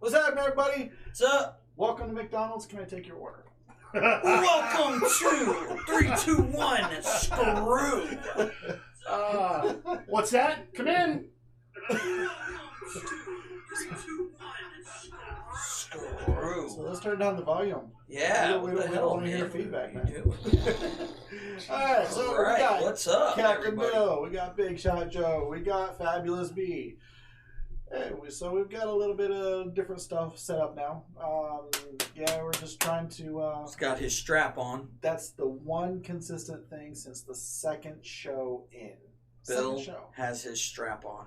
What's happening, everybody? What's up? Welcome to McDonald's. Can I take your order? Welcome to 3, 2, 1, screw. What's that? Come in. Screw. So let's turn down the volume. Yeah. We don't want to hear feedback, man. Alright, so All right, we got what's up, Captain everybody? Bill, we got Big Shot Joe, we got Fabulous B. Hey, so we've got a little bit of different stuff set up now. Yeah, we're just trying to... He's got his strap on. That's the one consistent thing since the second show in. Bill Second show. has his strap on.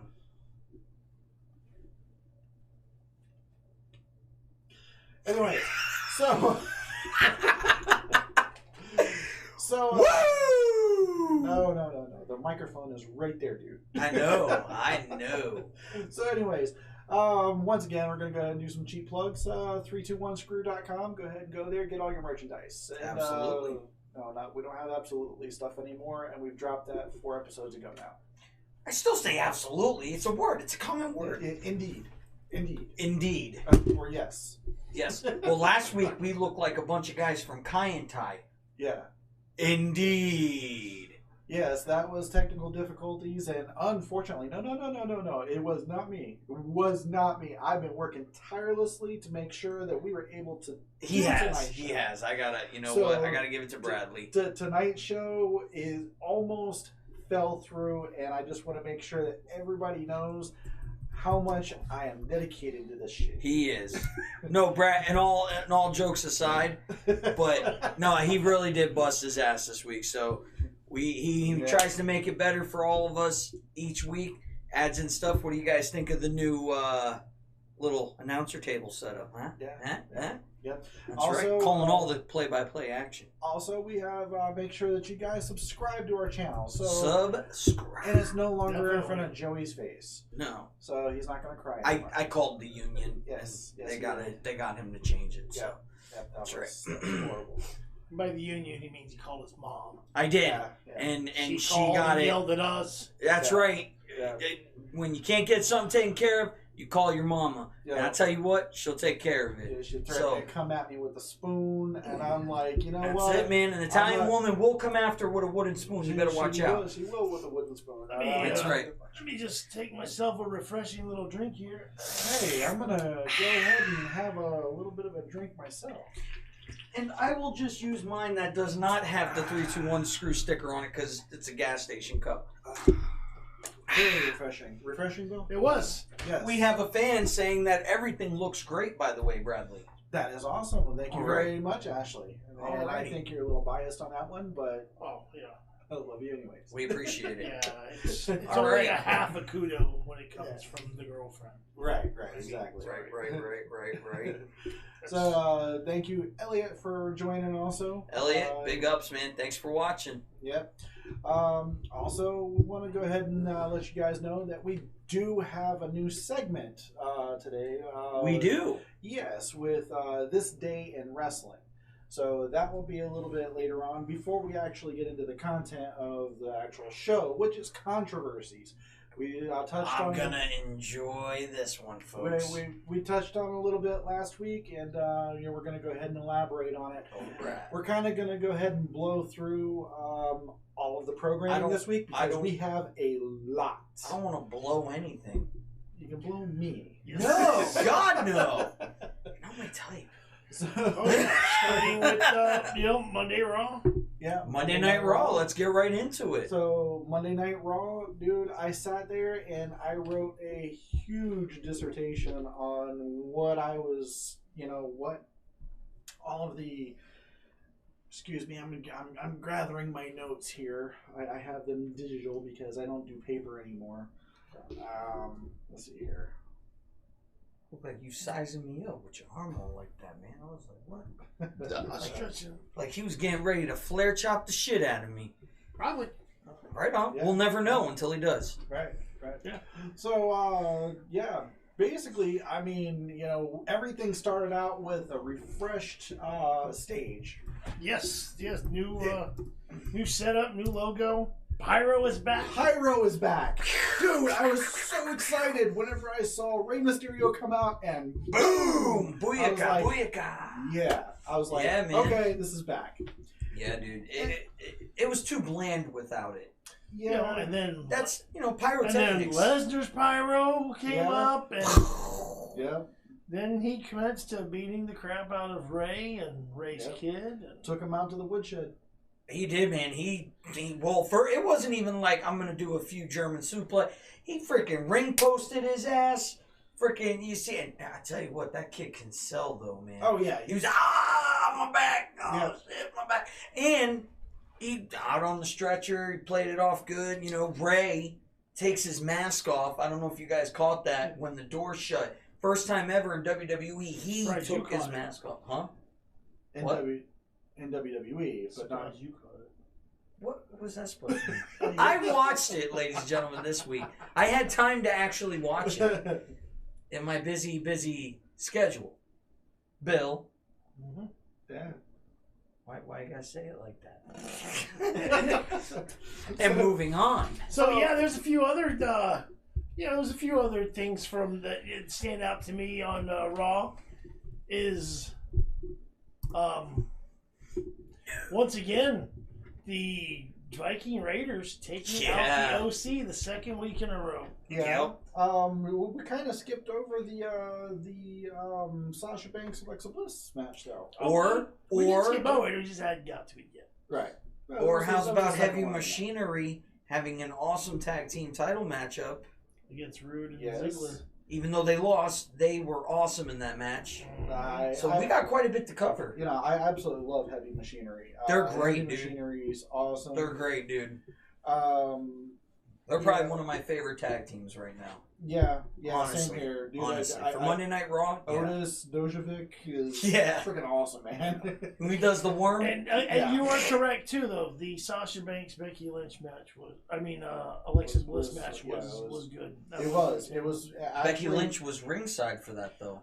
Anyway, so... So... Woo! No. The microphone is right there, dude. I know. So anyways, once again, we're going to go ahead and do some cheap plugs. 321screw.com. Go ahead and go there. Get all your merchandise. And, Absolutely. we don't have absolutely stuff anymore, and we've dropped that 4 episodes ago now. I still say absolutely. It's a word. It's a common word. Indeed. Or yes. Yes. Well, last week we looked like a bunch of guys from Kai and Tai. Yeah. Indeed. Yes, that was technical difficulties, and unfortunately, no. It was not me. I've been working tirelessly to make sure that we were able to. He has. I gotta. You know what? I gotta give it to Bradley. Tonight's show is almost fell through, and I just want to make sure that everybody knows how much I am dedicated to this shit. He is. No, Brad. And all jokes aside, but no, he really did bust his ass this week. So. He tries to make it better for all of us each week. Adds in stuff. What do you guys think of the new little announcer table setup? Huh? Yeah. Yep. That's Also, right. Calling all the play-by-play action. Also, we have make sure that you guys subscribe to our channel. So subscribe. And it's no longer in front of Joey's face. No. So he's not going to cry anymore. I called the union. Yes. They got him to change it. So. Yep, That's right. Horrible. By the union, he means he called his mom. I did. Yeah. And she called got and it. Yelled at us. That's right. Yeah. When you can't get something taken care of, you call your mama. Yeah. And I tell you what, she'll take care of it. Yeah, she threatened to come at me with a spoon, and I'm like, you know that's what? That's it, man. An Italian woman will come after with a wooden spoon. You better watch out. She will with a wooden spoon. That's right. Let me just take myself a refreshing little drink here. Hey, I'm gonna go ahead and have a little bit of a drink myself. And I will just use mine that does not have the 321 screw sticker on it because it's a gas station cup. Very refreshing. Refreshing, Bill? It was. Yes. We have a fan saying that everything looks great, by the way, Bradley. That is awesome. Well, thank you All very much, Ashley. And I Alrighty. think you're a little biased on that one, but Yeah. I love you anyways. We appreciate it. Yeah, it's All only right. a half a kudo when it comes from the girlfriend. Right, exactly. Right. So, thank you, Elliot, for joining also. Elliot, big ups, man. Thanks for watching. Yep. Also, want to go ahead and let you guys know that we do have a new segment today. We do. Yes, with This Day in Wrestling. So that will be a little bit later on before we actually get into the content of the actual show, which is Controversies. We touched on. I'm gonna enjoy this one, folks. We touched on a little bit last week, and we're going to go ahead and elaborate on it. Right. We're kind of going to go ahead and blow through all of the programming this week because we have a lot. I don't want to blow anything. You can blow me. No, God no. Not my type. So, Starting with Monday Raw. Yeah, Monday Night Raw. Let's get right into it. So Monday Night Raw, dude, I sat there and I wrote a huge dissertation on what I was, what all of the. Excuse me, I'm gathering my notes here. I have them digital because I don't do paper anymore. Let's see here. Look like you sizing me up with your arm all like that, man. I was like, what? Stretching. Like he was getting ready to flare chop the shit out of me. Probably. Right on. Yeah. We'll never know until he does. Right. Yeah. So, basically, I mean, everything started out with a refreshed stage. Yes. New setup, new logo. Pyro is back. Pyro is back. Dude, I was so excited whenever I saw Rey Mysterio come out and Boom! Booyaka! like, Booyaka! yeah. I was like, Yeah, man. okay, this is back. Yeah, dude. It was too bland without it. Yeah. You know, and then That's, and then pyrotechnics. Lesnar's pyro came up, and Yeah. then he commenced to beating the crap out of Ray and Ray's kid. And Took him out to the woodshed. He did, man. It wasn't even like I'm gonna do a few German suplex. He freaking ring posted his ass. Freaking, you see, and I tell you what, that kid can sell though, man. Oh yeah. He was my back, shit, my back, and he out on the stretcher. He played it off good. Ray takes his mask off. I don't know if you guys caught that when the door shut. First time ever in WWE, he took his mask off, huh? In WWE, but not you caught it. What was that supposed to be? I watched it, ladies and gentlemen, this week. I had time to actually watch it in my busy schedule. Bill. Mm-hmm. Yeah. Why you gotta say it like that? And moving on. So yeah, there's a few other there's a few other things from that stand out to me on Raw. Is once again the Viking Raiders taking out the OC the second week in a row. Yeah. We kind of skipped over the Sasha Banks Alexa Bliss match though. We didn't skip over it. We just hadn't got to it yet. Right. Or how's about Heavy Machinery having an awesome tag team title matchup against Rude and Ziggler? Even though they lost, they were awesome in that match. So we got quite a bit to cover. I absolutely love Heavy Machinery. They're great, Heavy dude. Machinery's awesome. They're great, dude. They're probably one of my favorite tag teams right now. Yeah, honestly, same here. Dude, honestly. For Monday Night Raw, Otis Dojovic is freaking awesome, man. When he does the worm. And you are correct, too, though. The Sasha Banks-Becky Lynch match Alexa Bliss match was good. It was. Actually, Becky Lynch was ringside for that, though.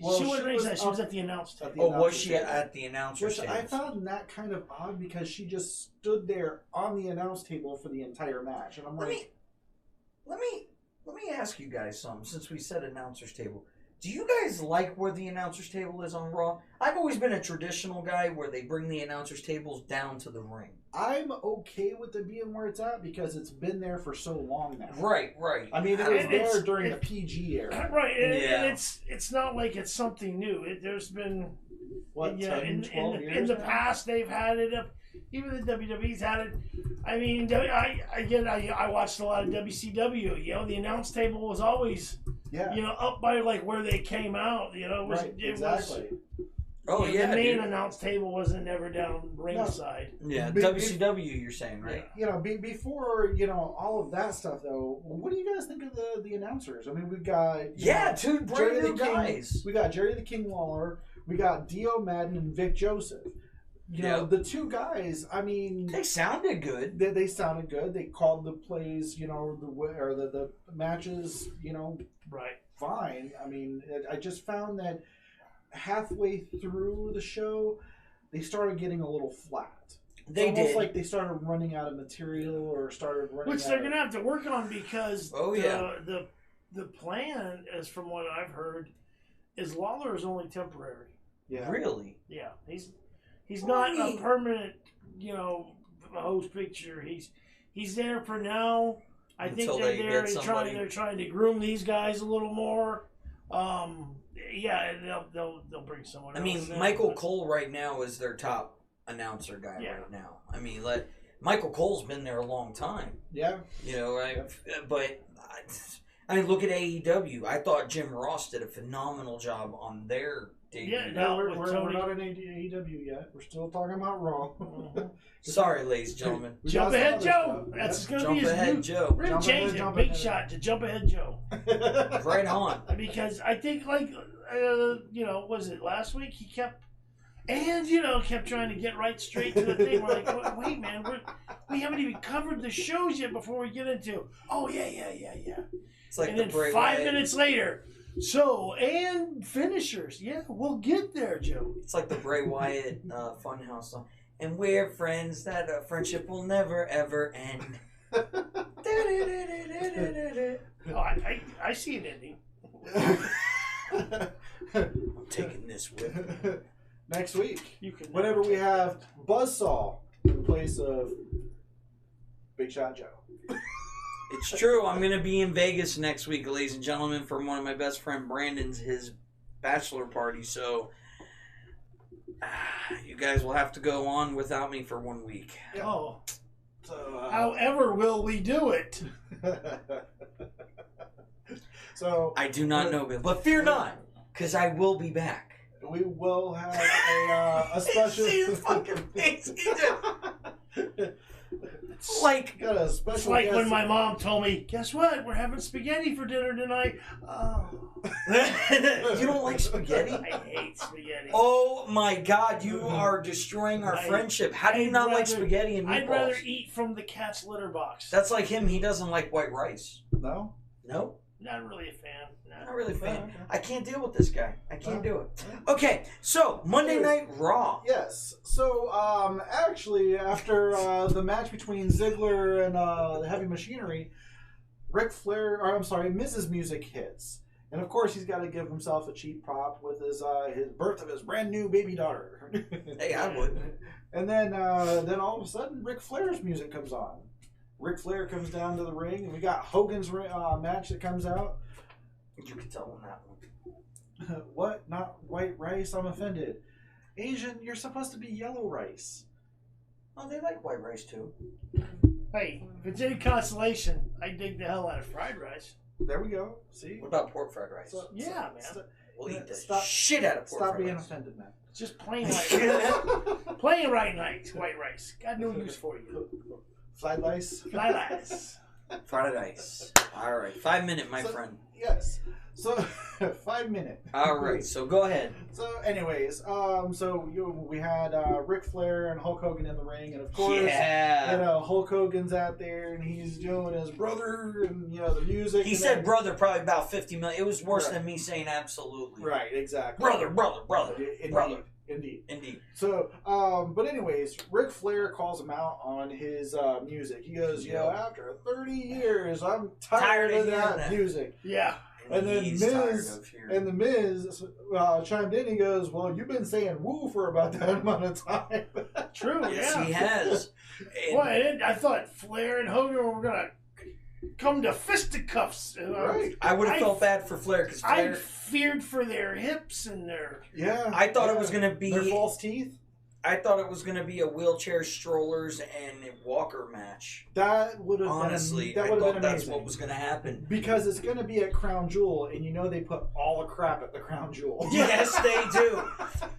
Well, she was ringside. She was at the announce table. Was she at the announcer's table? Which I found that kind of odd because she just stood there on the announce table for the entire match. And I'm like... Let me ask you guys something, since we said announcer's table. Do you guys like where the announcer's table is on Raw? I've always been a traditional guy where they bring the announcer's tables down to the ring. I'm okay with it being where it's at because it's been there for so long now. Right. I mean, it was there during the PG era. Right, and it's not like it's something new. There's been... What, 10, 12 years in the now? past, they've had it up. Even the WWE's had it. I mean, I watched a lot of WCW. The announce table was always, up by like where they came out. Exactly. The main announce table wasn't never down ringside. No. Yeah, WCW, you're saying, right? Before all of that stuff, though, what do you guys think of the announcers? I mean, we've got two brand new guys. We got Jerry the King Lawler. We got Dio Madden and Vic Joseph. The two guys, I mean... They sounded good. They sounded good. They called the plays, the matches, fine. I mean, I just found that halfway through the show, they started getting a little flat. It's almost like they started running out of material or started running Which they're going to have to work on because the plan, as from what I've heard, is Lawler is only temporary. Yeah. Really? Yeah. He's not a permanent, host picture. He's there for now. I think they're trying to groom these guys a little more. They'll bring someone else. I mean, Michael Cole right now is their top announcer guy right now. I mean, Michael Cole's been there a long time. Yeah. But I mean, look at AEW. I thought Jim Ross did a phenomenal job on their debut. Yeah, no, we're not in AEW yet. We're still talking about Raw. Mm-hmm. Sorry, ladies and gentlemen. Jump Ahead Joe. That's going to be his new. Joe. We're going to change it. Big shot to Jump Ahead Joe. Right on. Because I think, was it last week? He kept trying to get right straight to the thing. We're like, wait, man, we haven't even covered the shows yet before we get into. Oh yeah. It's like and then 5 minutes later. So, and finishers. Yeah, we'll get there, Joe. It's like the Bray Wyatt Funhouse song. and we're friends that a friendship will never ever end. I see an ending. I'm taking this with me. Next week, You can whenever we have Buzzsaw in place of Big Shot Joe. It's true. I'm going to be in Vegas next week, ladies and gentlemen, for one of my best friend Brandon's his bachelor party. So you guys will have to go on without me for 1 week. Oh. So, However, will we do it? So I do not know, Bill, but fear not, because I will be back. we will have a special. See his fucking face. Like, got a special. It's like guest. when my mom told me, guess what? We're having spaghetti for dinner tonight. Oh. you don't like spaghetti? I hate spaghetti. Oh my God, you are destroying our friendship. How do you not like spaghetti and meatballs? I'd rather eat from the cat's litter box. That's like him. He doesn't like white rice. No. No? Not really a fan. Not really a fan. I can't deal with this guy. I can't do it. Okay, so Monday Night Raw. Yes. So actually, after the match between Ziggler and the Heavy Machinery, Miz's music hits, and of course he's got to give himself a cheap prop with his birth of his brand new baby daughter. Hey, I would. And then all of a sudden, Ric Flair's music comes on. Ric Flair comes down to the ring, and we got Hogan's match that comes out. You can tell him that one. What? Not white rice? I'm offended. Asian, you're supposed to be yellow rice. Oh, they like white rice too. Hey, if it's any consolation, I dig the hell out of fried rice. There we go. See? What about pork fried rice? Yeah, man. We'll eat the Stop- shit out of pork Stop fried being rice. offended, man. It's just plain white. Plain white rice. Got no use for you. Fried rice? Fried rice. Fried rice. All right. 5 minute, my friend. Yes. So, 5 minute. All right. So go ahead. So, anyways, we had Ric Flair and Hulk Hogan in the ring, and of course, Yeah. Hulk Hogan's out there, and he's doing his brother, and the music. He said brother probably about 50 million. It was worse than me saying absolutely. Right, exactly. Brother. Indeed. So, but anyways, Ric Flair calls him out on his music. He goes, after 30 years, I'm tired of that music. Yeah. And then the Miz chimed in. He goes, "Well, you've been saying woo for about that amount of time." True. Yes, yeah. he has. Well, I thought Flair and Hogan were gonna come to fisticuffs. Right. I would have felt bad for Flair because I feared for their hips and their. Yeah. I thought it was gonna be their false teeth. I thought it was going to be a wheelchair, strollers, and a walker match. That would have honestly. That I would have thought been that's amazing. what was going to happen Because it's going to be at Crown Jewel, and they put all the crap at the Crown Jewel. Yes, they do.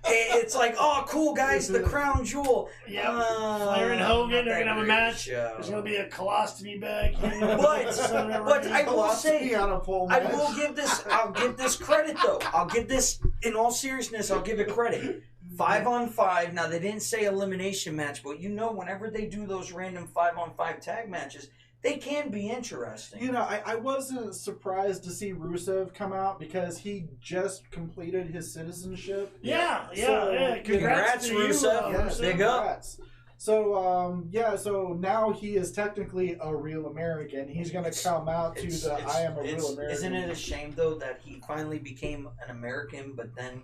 It's like, oh, cool, guys, the Crown Jewel. Yeah. Flair and Hogan are going to have a match. Show. There's going to be a colostomy bag. But I will say, on a pole I match. will give this. I'll give this credit though. I'll give this, in all seriousness, I'll give it credit. 5-on-5. Now they didn't say elimination match, but whenever they do those random 5-on-5 tag matches, they can be interesting. I wasn't surprised to see Rusev come out because he just completed his citizenship. Yeah. Congrats, to you, Rusev. Yes, Big up. So, so now he is technically a real American. He's going to come out to I am a real American. Isn't it a shame, though, that he finally became an American, but then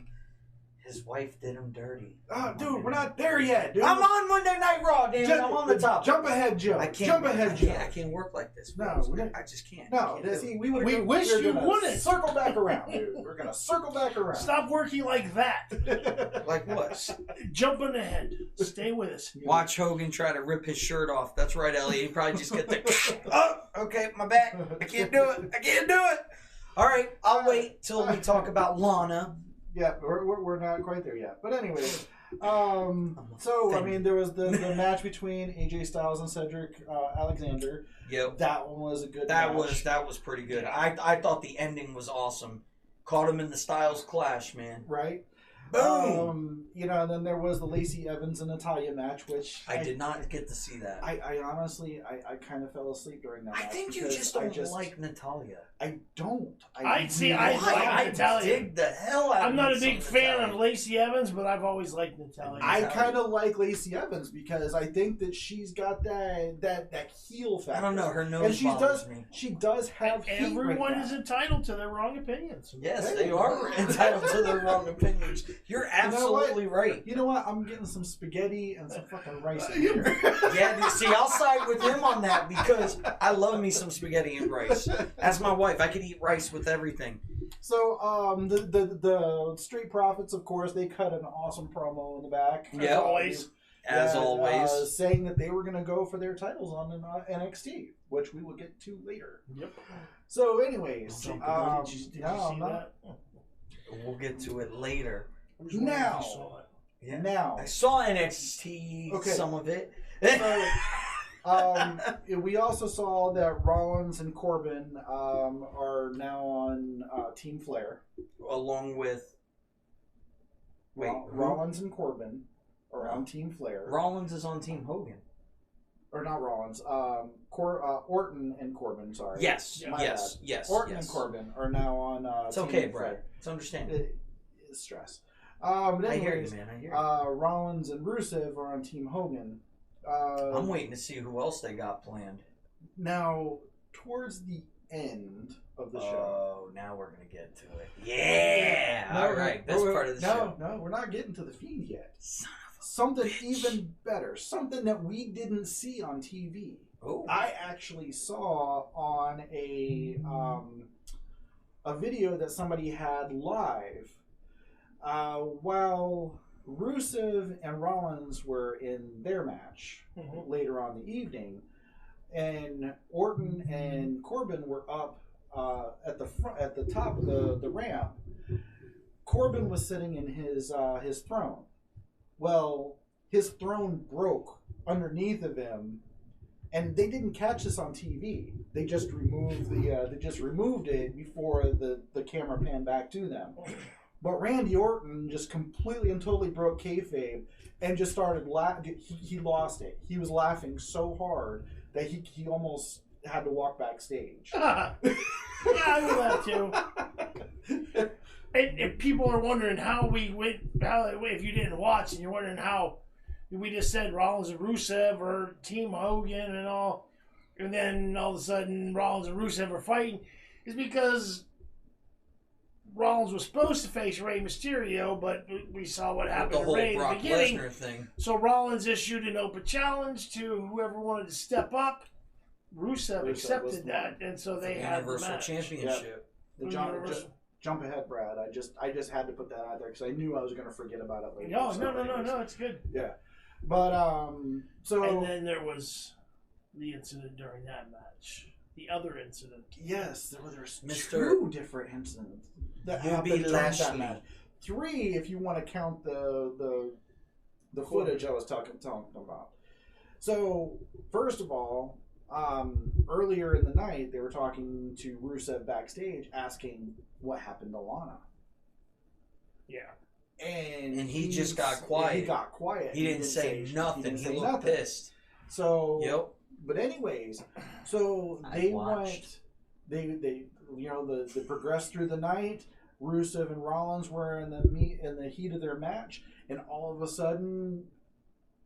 his wife did him dirty? Oh, dude, we're not there yet, dude. I'm on Monday Night Raw, damn it. I'm on the top. Jump ahead, Joe. I can't. Jump ahead, Joe. I can't work like this. No, I just can't. No, we wish you wouldn't. Circle back around, dude. We're going to circle back around. Stop working like that. Like what? Jumping ahead. Stay with us. Watch Hogan try to rip his shirt off. That's right, Elliot. He probably just get the oh, okay, my back. I can't do it. All right, I'll wait till we talk about Lana. Yeah, we're not quite there yet. But anyway, there was the match between AJ Styles and Cedric Alexander. Yep. That one was a good match. That was pretty good. I thought the ending was awesome. Caught him in the Styles clash, man. Right. Boom! And then there was the Lacey Evans and Natalya match, which I did not get to see that. I honestly, I kind of fell asleep during that match. I think you just don't like Natalya. I don't. I like Natalya. Dig the hell out of I'm not a big fan of Lacey Evans, but I've always liked Natalya. I kind of like Lacey Evans because I think that she's got that heel factor. I don't know. Her nose bothers me. She does have Everyone is entitled to their wrong opinions. Yes, they are entitled to their wrong opinions. You're absolutely right. You know what? I'm getting some spaghetti and some fucking rice in here. Yeah, see, I'll side with him on that because I love me some spaghetti and rice. As my wife, I could eat rice with everything. So, the Street Profits, of course, they cut an awesome promo in the back. Yeah, as always, saying that they were going to go for their titles on NXT, which we will get to later. Yep. So, anyways, did you see that? We'll get to it later. Now, I saw NXT, some of it. We also saw that Rollins and Corbin are now on Team Flair, along with Rollins and Corbin are on Team Flair. Rollins is on Team Hogan, or not Rollins? Orton and Corbin. Sorry. Yes. Orton and Corbin are now on. It's Team okay, Flair. Brad. It's understandable. It's stress. But anyways, I hear you, man. I hear you. Rollins and Rusev are on Team Hogan. I'm waiting to see who else they got planned. Now, towards the end of the show. Oh, now we're going to get to it. Yeah! No, Alright, that's part of the show. No, we're not getting to the Fiend yet. Something even better. Something that we didn't see on TV. Oh. I actually saw on a video that somebody had live while Rusev and Rollins were in their match later on the evening, and Orton and Corbin were up at the top of the ramp. Corbin was sitting in his throne. Well, his throne broke underneath of him, and they didn't catch this on TV. They just removed it before the camera panned back to them. But Randy Orton just completely and totally broke kayfabe and just started laughing. He lost it. He was laughing so hard that he almost had to walk backstage. Yeah, I know that too. And people are wondering how if you didn't watch and you're wondering how we just said Rollins and Rusev or Team Hogan and all, and then all of a sudden Rollins and Rusev are fighting, is because Rollins was supposed to face Rey Mysterio, but we saw what happened to Rey in the beginning. Lesnar thing. So Rollins issued an open challenge to whoever wanted to step up. Rusev accepted that, and so they had the Universal match. Championship. Just jump ahead, Brad. I just had to put that out there because I knew I was going to forget about it later. No, it's good. Yeah, but so and then there was the incident during that match. The other incident. Yes, there was two different incidents that happened during that match. 3, if you want to count the footage I was talking about. So first of all, earlier in the night, they were talking to Rusev backstage, asking what happened to Lana. Yeah, and he just got quiet. He got quiet. He didn't say nothing. He looked pissed. So yep. But anyways, so they progressed through the night. Rusev and Rollins were in the heat of their match, and all of a sudden,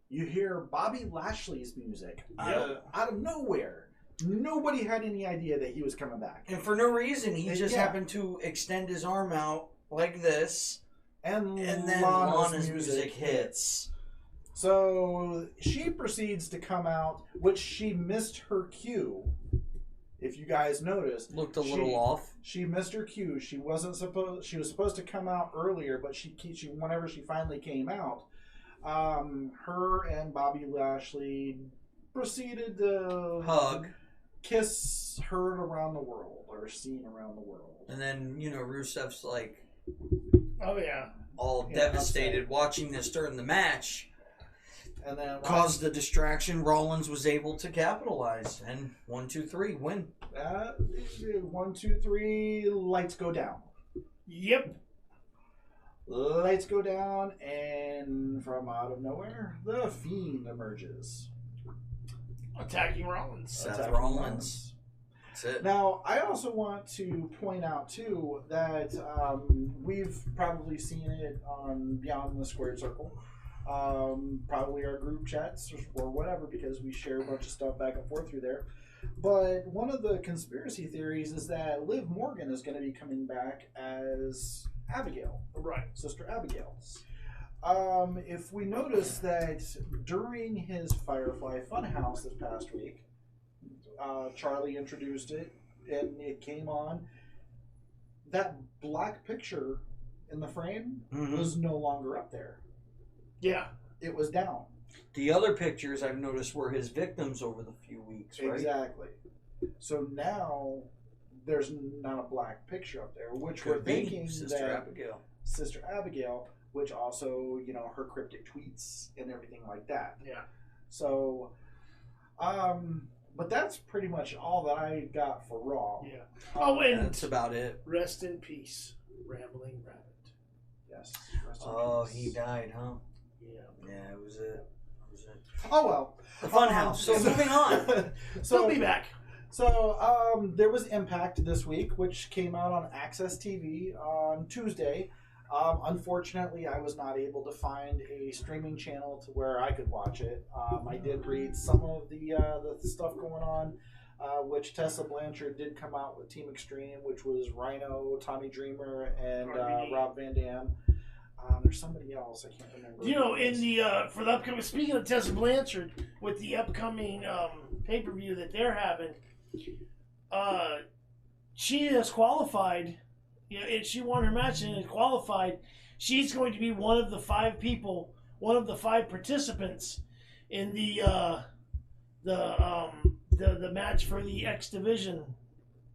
you hear Bobby Lashley's music out of nowhere. Nobody had any idea that he was coming back, and for no reason, he just happened to extend his arm out like this, and then Lana's music hits. So she proceeds to come out, which she missed her cue. If you guys noticed, looked a little off. She missed her cue. She was supposed to come out earlier, but she whenever she finally came out, her and Bobby Lashley proceeded to hug, kiss, heard around the world or seen around the world. And then Rusev's like, oh yeah, all devastated watching this during the match. And then caused the distraction. Rollins was able to capitalize and 1, 2, 3 win. 1, 2, 3, lights go down. Yep. lights go down, and from out of nowhere, the Fiend emerges. Attacking Rollins. Seth Rollins. That's it. Now, I also want to point out, too, that we've probably seen it on Beyond the Squared Circle. Probably our group chats or whatever, because we share a bunch of stuff back and forth through there. But one of the conspiracy theories is that Liv Morgan is going to be coming back as Abigail. Right. Sister Abigail. If we notice that during his Firefly Funhouse this past week, Charlie introduced it, and it came on. That black picture in the frame was no longer up there. Yeah. It was down. The other pictures I've noticed were his victims over the few weeks, right? Exactly. So now there's not a black picture up there, which we're thinking Sister Abigail. Sister Abigail, which also, her cryptic tweets and everything like that. Yeah. So, but that's pretty much all that I got for Raw. Yeah. And that's about it. Rest in peace, Rambling Rabbit. Yes. Oh, he died, huh? Yeah. Yeah, it was it. Oh, well. The Funhouse. So moving on. So we'll be back. So there was Impact this week, which came out on Access TV on Tuesday. Unfortunately, I was not able to find a streaming channel to where I could watch it. I did read some of the stuff going on, which Tessa Blanchard did come out with Team Extreme, which was Rhino, Tommy Dreamer, and Rob Van Dam. There's somebody else I can't remember. In the for the upcoming, speaking of Tessa Blanchard, with the upcoming pay-per-view that they're having, she has qualified. She won her match and is qualified. She's going to be one of the 5 participants in the match for the X Division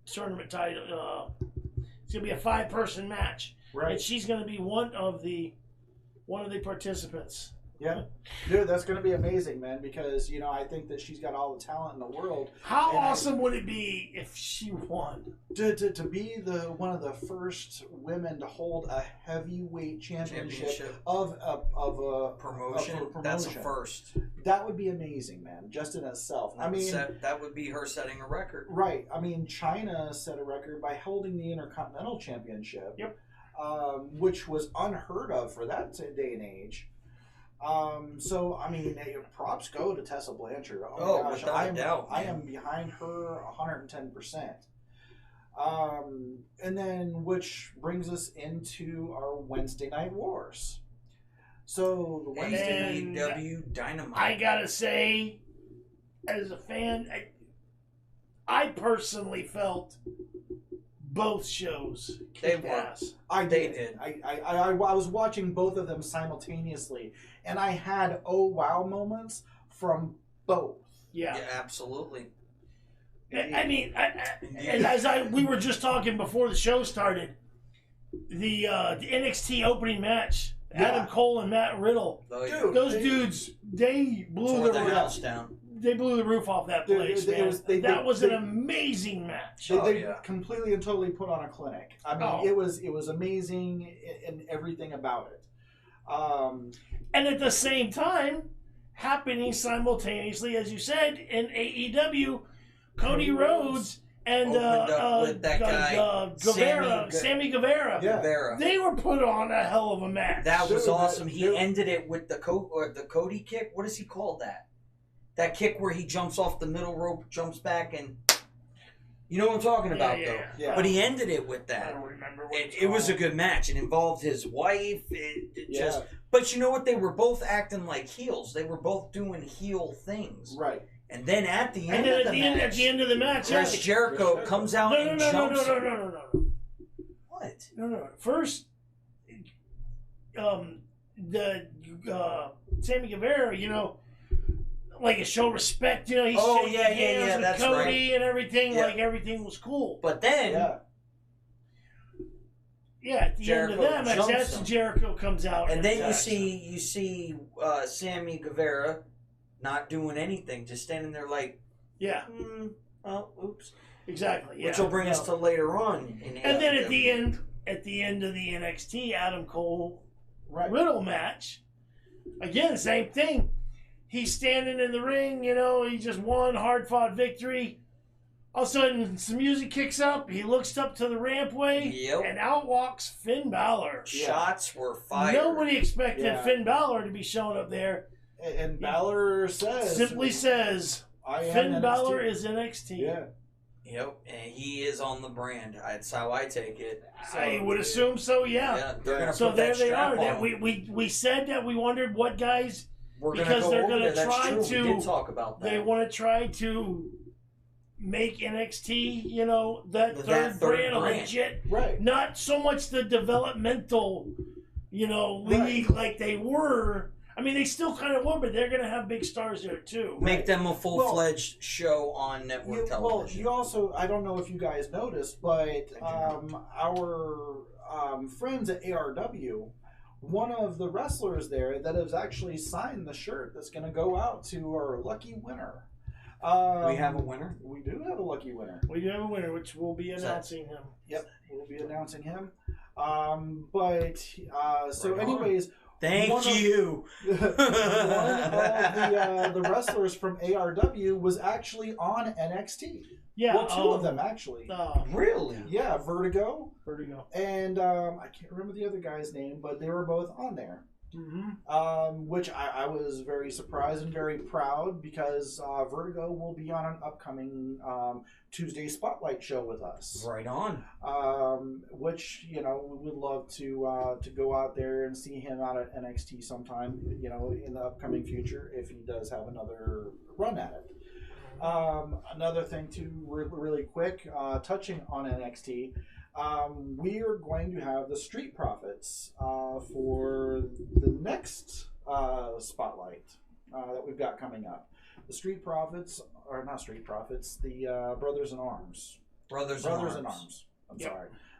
tournament title. It's gonna be a 5-person match. Right. And she's going to be one of the participants. Yeah. Dude, that's going to be amazing, man, because, I think that she's got all the talent in the world. How awesome would it be if she won? To be one of the first women to hold a heavyweight championship of a promotion. That's a first. That would be amazing, man, just in itself. That would be her setting a record. Right. China set a record by holding the Intercontinental Championship. Yep. Which was unheard of for that day and age. Props go to Tessa Blanchard. Oh my gosh, without a doubt. I am behind her 110%. And then, which brings us into our Wednesday Night Wars. So the Wednesday AEW Dynamite. I gotta say, as a fan, I personally felt both shows kicked ass. I did. I was watching both of them simultaneously, and I had oh wow moments from both. Yeah, absolutely. We were just talking before the show started, the NXT opening match, Adam Cole and Matt Riddle. Dude, those dudes, they blew the house down. They blew the roof off that place. That was an amazing match. They completely and totally put on a clinic. It was amazing in everything about it. And at the same time, happening simultaneously, as you said, in AEW, Cody Rhodes and with that guy, Sammy Guevara. Yeah. They were put on a hell of a match. That was awesome. He ended it with the Cody kick. What does he call that? That kick where he jumps off the middle rope, jumps back, and you know what I'm talking about, though. Yeah. But he ended it with that. I don't remember what it was a good match. It involved his wife. But you know what? They were both acting like heels. They were both doing heel things. Right. And then at the end at the end of the match, Chris Jericho comes out and jumps. No. What? No. First, Sammy Guevara, like a show respect, he's shaking hands with Cody and everything, like everything was cool. But then, at the end of that match, that's when Jericho comes out, and then you see Sammy Guevara not doing anything, just standing there like, oops, exactly, which will bring us to later on. And then at the end of the NXT, Adam Cole Riddle match. Again, same thing. He's standing in the ring, he just won, hard-fought victory. All of a sudden, some music kicks up. He looks up to the rampway, and out walks Finn Balor. Shots were fired. Nobody expected Finn Balor to be showing up there. And Balor simply says, Finn Balor is NXT. Yeah. Yep, and he is on the brand. That's how I take it. So, I would assume so, yeah. They're gonna so put there that they strap are. on. We said that we wondered what guys, because they're going to That's try true. to. We did talk about that. They want to try to make NXT, that third brand legit. Right. Not so much the developmental, league like they were. I mean, they still kind of were, but they're going to have big stars there too. Make them a full-fledged show on network television. Well, you also, I don't know if you guys noticed, but our friends at ARW, one of the wrestlers there that has actually signed the shirt that's going to go out to our lucky winner. We have a winner? We do have a lucky winner. We do have a winner, which we'll be announcing him. Yep, we'll be announcing him. Anyways... Thank you. One of the wrestlers from ARW was actually on NXT. Yeah. Well, two of them actually. Really? Yeah, Vertigo. And I can't remember the other guy's name, but they were both on there. Mm-hmm. Which I was very surprised and very proud because Vertigo will be on an upcoming Tuesday Spotlight show with us. Right on. Which we would love to go out there and see him out at NXT sometime. In the upcoming future if he does have another run at it. Another thing too, really quick, touching on NXT. We are going to have the Street Profits for the next spotlight that we've got coming up. The Street Profits, or not Street Profits, the Brothers in Arms. Brothers in Arms. I'm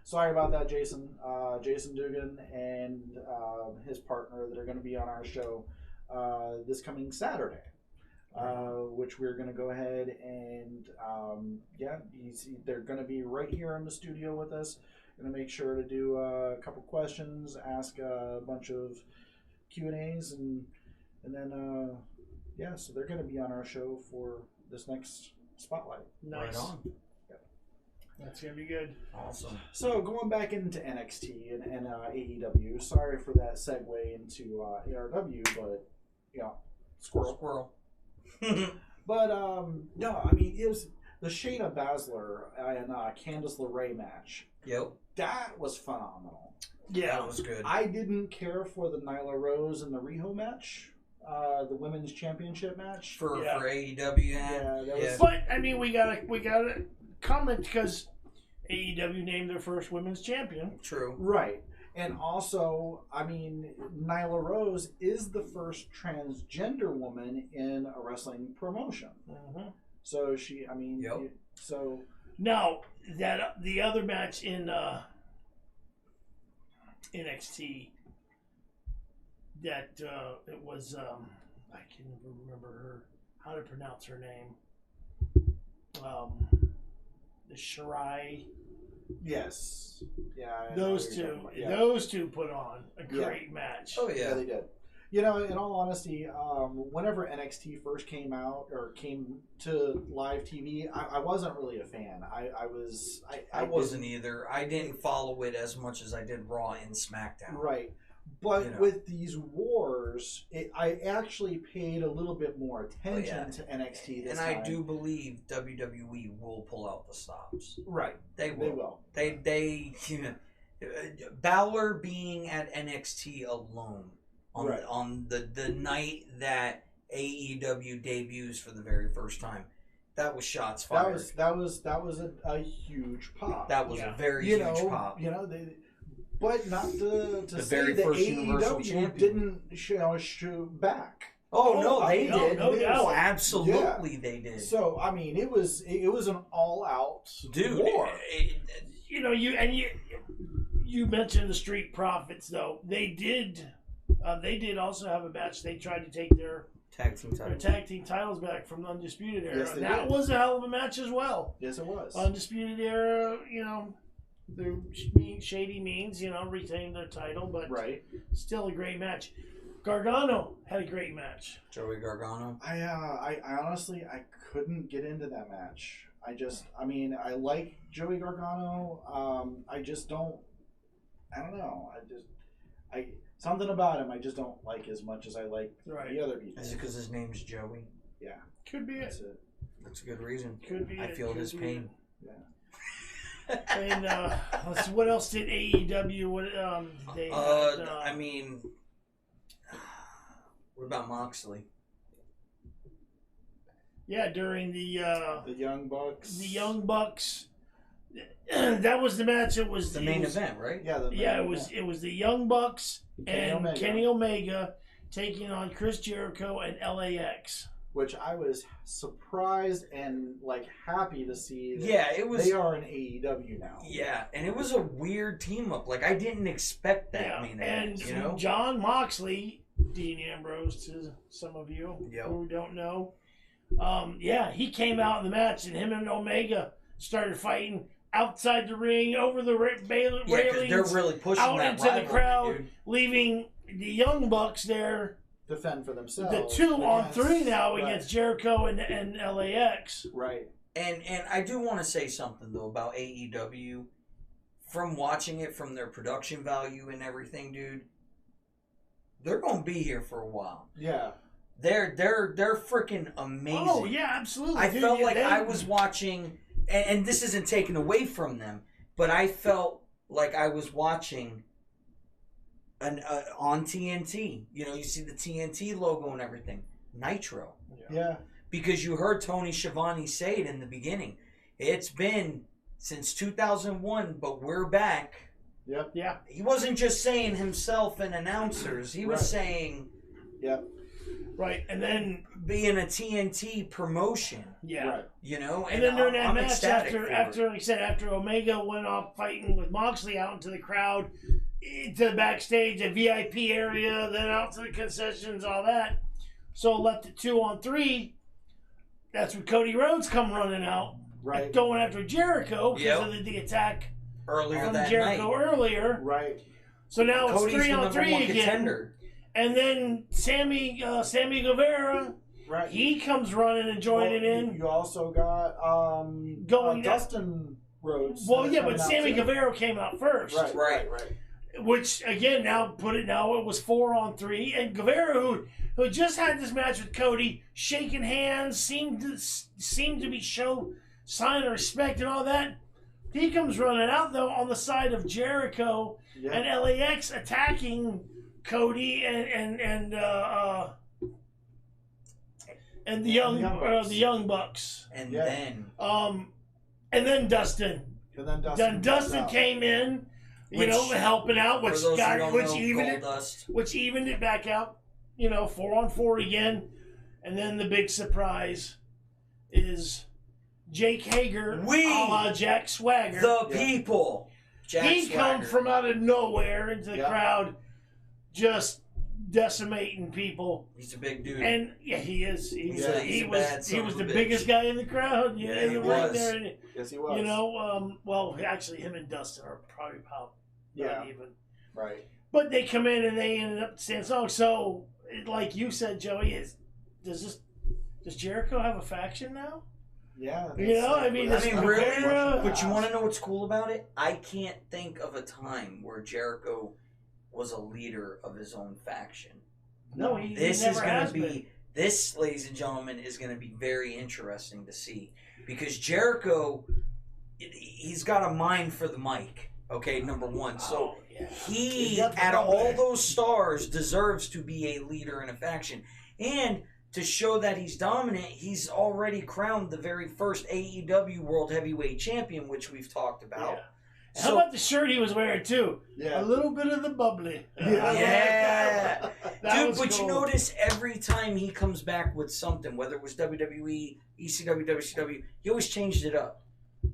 sorry about that, Jason. Jason Dugan and his partner that are going to be on our show this coming Saturday. Which we're going to go ahead and, they're going to be right here in the studio with us. Going to make sure to do a couple questions, ask a bunch of Q&As, and then, so they're going to be on our show for this next spotlight. Nice. Right on. That's going to be good. Awesome. So going back into NXT and AEW, sorry for that segue into ARW, but, squirrel. But no, I mean it was the Shayna Baszler and Candice LeRae match. Yep, that was phenomenal. Yeah, that was good. I didn't care for the Nyla Rose and the Riho match, the women's championship match for AEW. But I mean, we gotta comment because AEW named their first women's champion. True. Right. And also, I mean, Nyla Rose is the first transgender woman in a wrestling promotion. Mm-hmm. So she, I mean, now that the other match in NXT, that it was I can't even remember how to pronounce her name. The Shirai. Yes. Yeah. Those two put on a great match. Oh yeah, they did. In all honesty, whenever NXT first came out or came to live TV, I wasn't really a fan. I wasn't either. I didn't follow it as much as I did Raw and SmackDown. Right. But with these wars, I actually paid a little bit more attention to NXT this time. And I do believe WWE will pull out the stops. Right. They will. They Balor being at NXT alone on the night that AEW debuts for the very first time. That was shots fired. That was a huge pop. That was a very huge pop. But not to the say very that first Universal AEW didn't shoot back. Oh no, they did. No, absolutely they did. So I mean, it was an all out war. You mentioned the Street Profits though. They did also have a match. They tried to take their tag team titles back from the Undisputed Era. Yes, that was a hell of a match as well. Yes, it was. Undisputed Era, through shady means, retained their title, but still a great match. Gargano had a great match. Joey Gargano. I honestly couldn't get into that match. I like Joey Gargano. I don't know. Something about him I just don't like as much as I like the other people. Is it because his name's Joey? Yeah. Could be That's it. That's a good reason. Could be I feel his pain. Yeah. And let's see, what else did AEW? What about Moxley? Yeah, during the Young Bucks. The Young Bucks. That was the match. It was the main event, right? Yeah, it was the Young Bucks and Kenny Omega taking on Chris Jericho and LAX. Which I was surprised and happy to see. It was. They are in AEW now. Yeah, and it was a weird team up. I didn't expect that. And John Moxley, Dean Ambrose, to some of you who don't know, he came out in the match, and him and Omega started fighting outside the ring, over the railings. They're really pushing out that into the crowd, dude. Leaving the Young Bucks there. Defend for themselves. The 2-on-3 now against Jericho and LAX. Right. And I do want to say something though about AEW. From watching it, from their production value and everything, dude, they're gonna be here for a while. Yeah. They're freaking amazing. Oh yeah, absolutely. I felt like I was watching, and this isn't taken away from them, but I felt like I was watching on TNT. You see the TNT logo and everything. Nitro. Yeah. Because you heard Tony Schiavone say it in the beginning. It's been since 2001, but we're back. Yep. Yeah. He wasn't just saying himself and announcers. He was saying... Yep. Right, and then... Being a TNT promotion. Yeah. Right. And then during that match, after Omega went off fighting with Moxley out into the crowd... to the backstage, a VIP area, then out to the concessions, all that. So left it 2-on-3. That's when Cody Rhodes come running out, going after Jericho because of the attack earlier from that Jericho night. earlier. Right. So now Cody's it's 3-on-3 again. Contender. And then Sammy Guevara, he comes running and joining in. You also got Dustin Rhodes. Well, yeah, but Sammy Guevara came out first. Right. Which again, it was 4-on-3, and Guevara, who just had this match with Cody, shaking hands, seemed to be show sign of respect and all that. He comes running out though on the side of Jericho and LAX, attacking Cody and the Young Bucks. And then Dustin. Then Dustin came in. Helping out, which evened it back out. 4-on-4 again, and then the big surprise is Jake Hager, a la Jack Swagger, the people. He comes from out of nowhere into the crowd, just decimating people. He's a big dude, and he is. He was the bitch. biggest guy in the crowd. He was. There. Yes, he was. Well, actually, him and Dustin are probably about. Not even. Right. But they come in and they ended up staying strong. So, like you said, Joey, does Jericho have a faction now? Yeah. Really? But you want to know what's cool about it? I can't think of a time where Jericho was a leader of his own faction. No, This, ladies and gentlemen, is going to be very interesting to see. Because Jericho, he's got a mind for the mic. Okay, number one. So he, out of all those stars, deserves to be a leader in a faction. And to show that he's dominant, he's already crowned the very first AEW World Heavyweight Champion, which we've talked about. Yeah. How about the shirt he was wearing, too? Yeah. A little bit of the bubbly. Yeah. Dude, but cool. You notice every time he comes back with something, whether it was WWE, ECW, WCW, he always changed it up.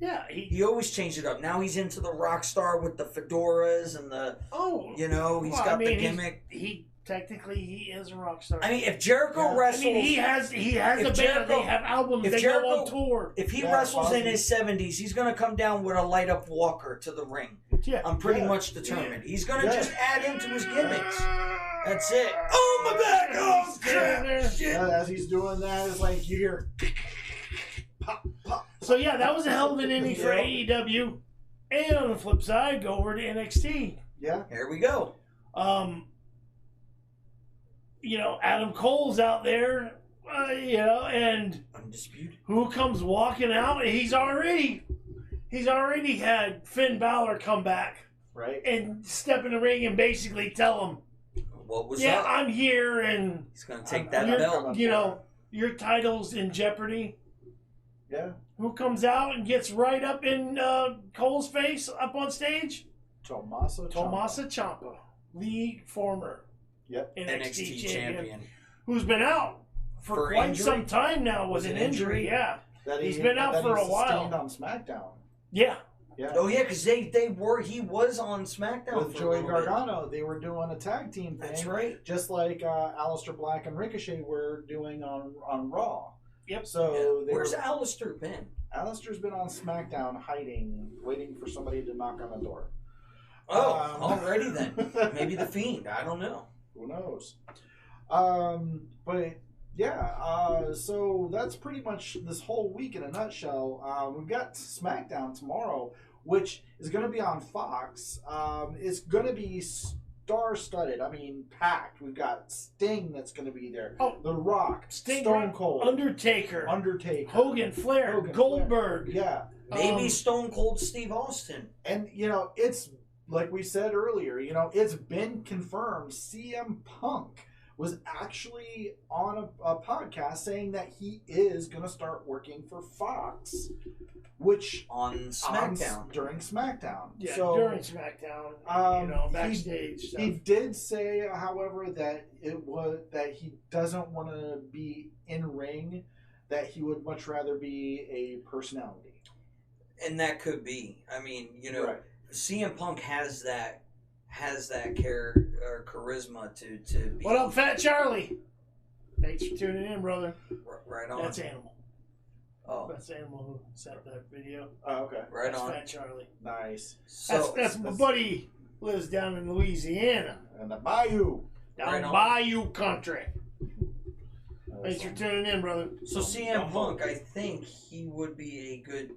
Yeah, he always changed it up. Now he's into the rock star with the fedoras and the. Oh, he's got the gimmick. He technically he is a rock star. I mean, if Jericho wrestles, I mean, he has a band. They have albums. They go on tour. If he wrestles in his 70s, he's going to come down with a light up walker to the ring. Yeah, I'm pretty much determined. He's going to just add into his gimmicks. That's it. Oh, my back! Oh, crap! Shit. As he's doing that, it's like you hear pop, pop. So yeah, that was a hell of an inning for AEW. And on the flip side, go over to NXT. Yeah. Here we go. You know, Adam Cole's out there, you know, and undisputed. Who comes walking out? He's already had Finn Balor come back, right, and step in the ring and basically tell him, "What was up? I'm here," and he's gonna take that belt. You know, your title's in jeopardy. Yeah. Who comes out and gets right up in Cole's face up on stage? Tommaso Ciampa, the former NXT champion, who's been out for quite some time now with an injury. Yeah, he's been out for a while. On SmackDown. Yeah. Yeah. Oh yeah, because he was on SmackDown with Joey Gargano. They were doing a tag team thing. That's right. Just like Aleister Black and Ricochet were doing on Raw. Yep. So where's Aleister been? Aleister's been on SmackDown, hiding, waiting for somebody to knock on the door. Oh, already then. Maybe the Fiend. I don't know. Who knows? But yeah, so that's pretty much this whole week in a nutshell. We've got SmackDown tomorrow, which is going to be on Fox. It's going to be star-studded. I mean, packed. We've got Sting that's going to be there. Oh, The Rock, Sting, Stone Cold, Undertaker, Hogan, Flair, Goldberg. Yeah. Maybe Stone Cold Steve Austin. And, you know, it's like we said earlier, you know, it's been confirmed CM Punk was actually on a podcast saying that he is going to start working for Fox, which on SmackDown during SmackDown. Yeah, so, during SmackDown, you know, backstage. He did say, however, that he doesn't want to be in ring, that he would much rather be a personality. And that could be. I mean, you know, CM Punk has that charisma to be. What up, Fat Charlie? Thanks for tuning in, brother. Right on. That's Animal. Oh, that's Animal who sent that video. Oh, okay. Right that's on. Fat Charlie. Nice. So that's my buddy. Lives down in Louisiana. In the Bayou. Down in Bayou country. Thanks for tuning in, brother. So CM Punk, I think he would be a good.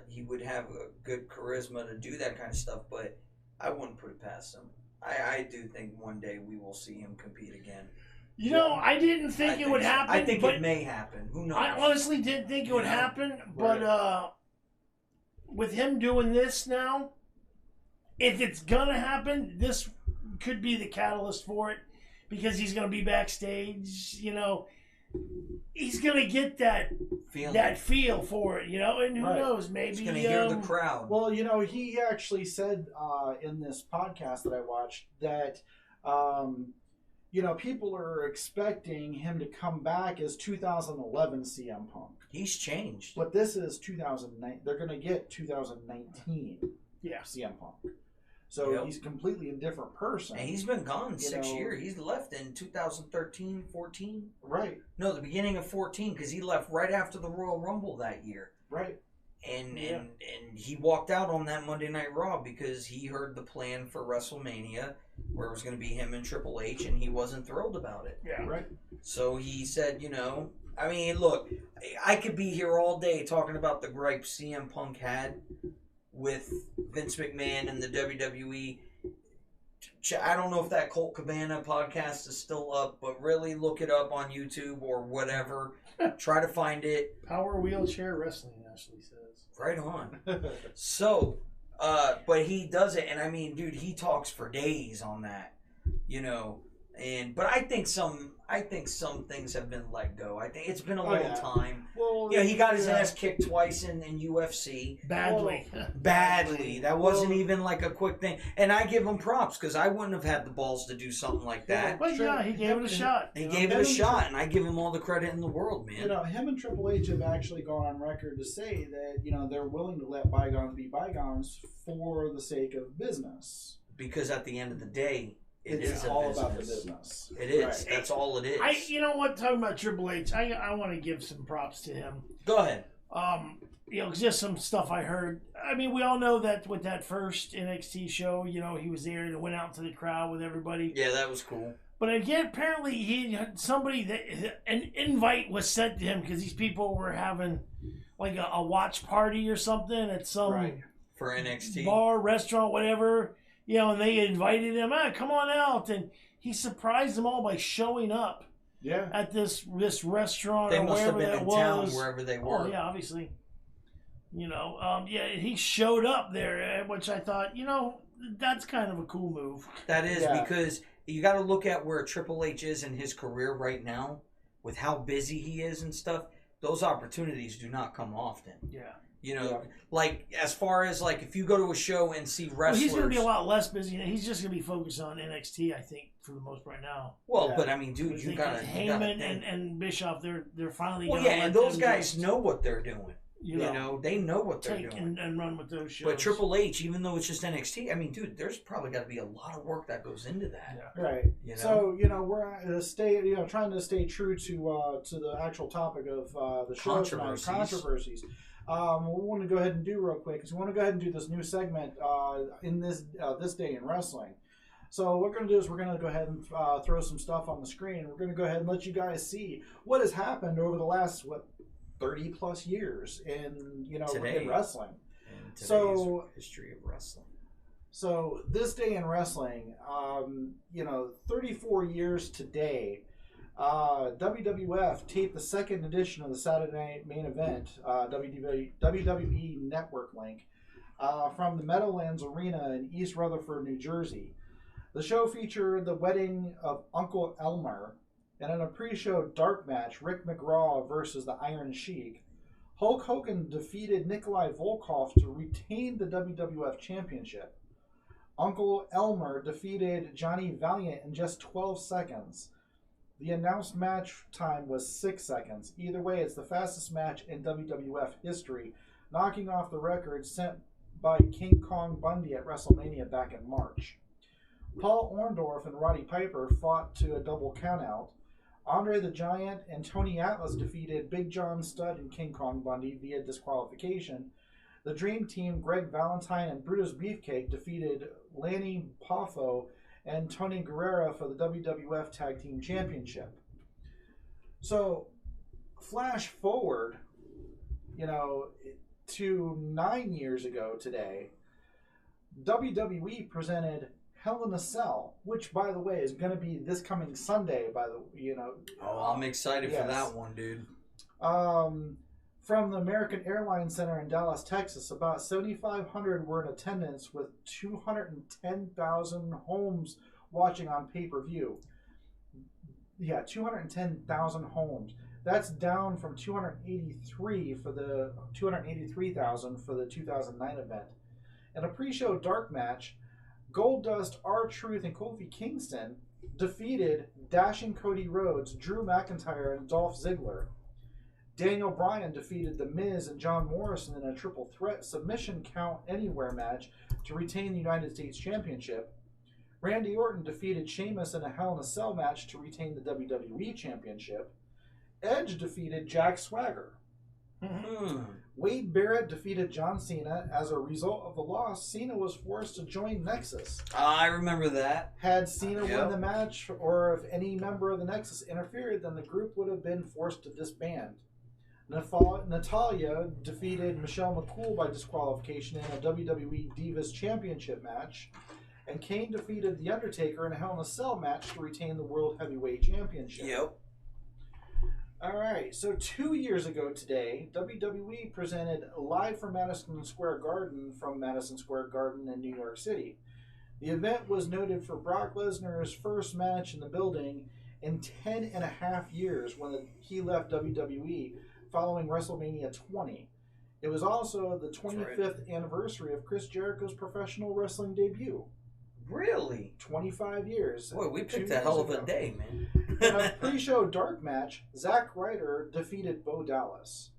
He would have a good charisma to do that kind of stuff, but I wouldn't put it past him. I do think one day we will see him compete again. You know, I didn't think it would happen. I think it may happen. Who knows? I honestly didn't think it would happen, but with him doing this now, if it's gonna happen, this could be the catalyst for it, because he's gonna be backstage. You know, he's gonna get that feel for it. You know, and who knows? Maybe he's gonna hear the crowd. Well, you know, he actually said in this podcast that I watched that. You know, people are expecting him to come back as 2011 CM Punk. He's changed. But this is 2009. They're going to get 2019 CM Punk. So he's completely a different person. And he's been gone 6 years. He's left in 2013, 14. Right. No, the beginning of 14, because he left right after the Royal Rumble that year. Right. And he walked out on that Monday Night Raw because he heard the plan for WrestleMania, where it was going to be him and Triple H, and he wasn't thrilled about it. Yeah. Right. So he said, you know, I mean, look, I could be here all day talking about the gripes CM Punk had with Vince McMahon and the WWE. I don't know if that Colt Cabana podcast is still up, but really look it up on YouTube or whatever. Try to find it. Power Wheelchair Wrestling, Ashley says. Right on. So, but he does it, and I mean, dude, he talks for days on that, you know. But I think some things have been let go. I think it's been a long time. Well, yeah, he got his ass kicked twice in UFC. Badly. Badly. That wasn't even like a quick thing. And I give him props, because I wouldn't have had the balls to do something like that. But yeah, he gave it a shot. He gave it a shot, and I give him all the credit in the world, man. You know, him and Triple H have actually gone on record to say that, you know, they're willing to let bygones be bygones for the sake of business. Because at the end of the day, It's all about the business. It is. Right. That's all it is. You know what? Talking about Triple H, I want to give some props to him. Go ahead. Just some stuff I heard. I mean, we all know that with that first NXT show, he was there and went out to the crowd with everybody. Yeah, that was cool. But again, apparently he had an invite was sent to him because these people were having like a watch party or something at some for NXT bar, restaurant, whatever. And they invited him. Come on out, and he surprised them all by showing up. Yeah. At this restaurant they or must wherever have been that in was. town wherever they were. Oh yeah, obviously. He showed up there, which I thought, that's kind of a cool move. That is because you got to look at where Triple H is in his career right now, with how busy he is and stuff. Those opportunities do not come often. Yeah. Like as far as like if you go to a show and see wrestlers, he's going to be a lot less busy. He's just going to be focused on NXT, I think, for the most part now. Well, but I mean, dude, you got to Heyman and Bischoff. They're finally. Well, yeah, and those guys know what they're doing. They know what they're doing and run with those shows. But Triple H, even though it's just NXT, I mean, dude, there's probably got to be a lot of work that goes into that. Yeah. Right. So we're trying to stay true to the actual topic of the show tonight, controversies. What we want to go ahead and do real quick is we want to go ahead and do this new segment in this day in wrestling. So what we're going to do is we're going to go ahead and throw some stuff on the screen. We're going to go ahead and let you guys see what has happened over the last 30 plus years in in wrestling. In today's history of wrestling. So this day in wrestling, 34 years today. WWF taped the second edition of the Saturday Night Main Event, WWE Network link, from the Meadowlands Arena in East Rutherford, New Jersey. The show featured the wedding of Uncle Elmer, and in a pre-show dark match, Rick McGraw versus the Iron Sheik. Hulk Hogan defeated Nikolai Volkov to retain the WWF Championship. Uncle Elmer defeated Johnny Valiant in just 12 seconds. The announced match time was 6 seconds. Either way, it's the fastest match in WWF history, knocking off the record set by King Kong Bundy at WrestleMania back in March. Paul Orndorff and Roddy Piper fought to a double countout. Andre the Giant and Tony Atlas defeated Big John Studd and King Kong Bundy via disqualification. The Dream Team, Greg Valentine and Brutus Beefcake, defeated Lanny Poffo and Tony Guerrera for the WWF Tag Team Championship. So, flash forward, to 9 years ago today, WWE presented Hell in a Cell, which, by the way, is going to be this coming Sunday. Oh, I'm excited for that one, dude. From the American Airlines Center in Dallas, Texas, about 7,500 were in attendance, with 210,000 homes watching on pay-per-view. Yeah, 210,000 homes. That's down from 283,000 for the 2009 event. In a pre-show dark match, Goldust, R-Truth, and Kofi Kingston defeated Dashing Cody Rhodes, Drew McIntyre, and Dolph Ziggler. Daniel Bryan defeated The Miz and John Morrison in a triple threat submission count anywhere match to retain the United States Championship. Randy Orton defeated Sheamus in a Hell in a Cell match to retain the WWE Championship. Edge defeated Jack Swagger. Wade Barrett defeated John Cena. As a result of the loss, Cena was forced to join Nexus. I remember that. Had Cena win the match, or if any member of the Nexus interfered, then the group would have been forced to disband. Natalya defeated Michelle McCool by disqualification in a WWE Divas Championship match. And Kane defeated The Undertaker in a Hell in a Cell match to retain the World Heavyweight Championship. Yep. All right, so 2 years ago today, WWE presented live from Madison Square Garden in New York City. The event was noted for Brock Lesnar's first match in the building in 10 and a half years when he left WWE following WrestleMania 20. It was also the 25th anniversary of Chris Jericho's professional wrestling debut. Really? 25 years. Boy, we picked a hell of a day, man. In a pre-show dark match, Zack Ryder defeated Bo Dallas.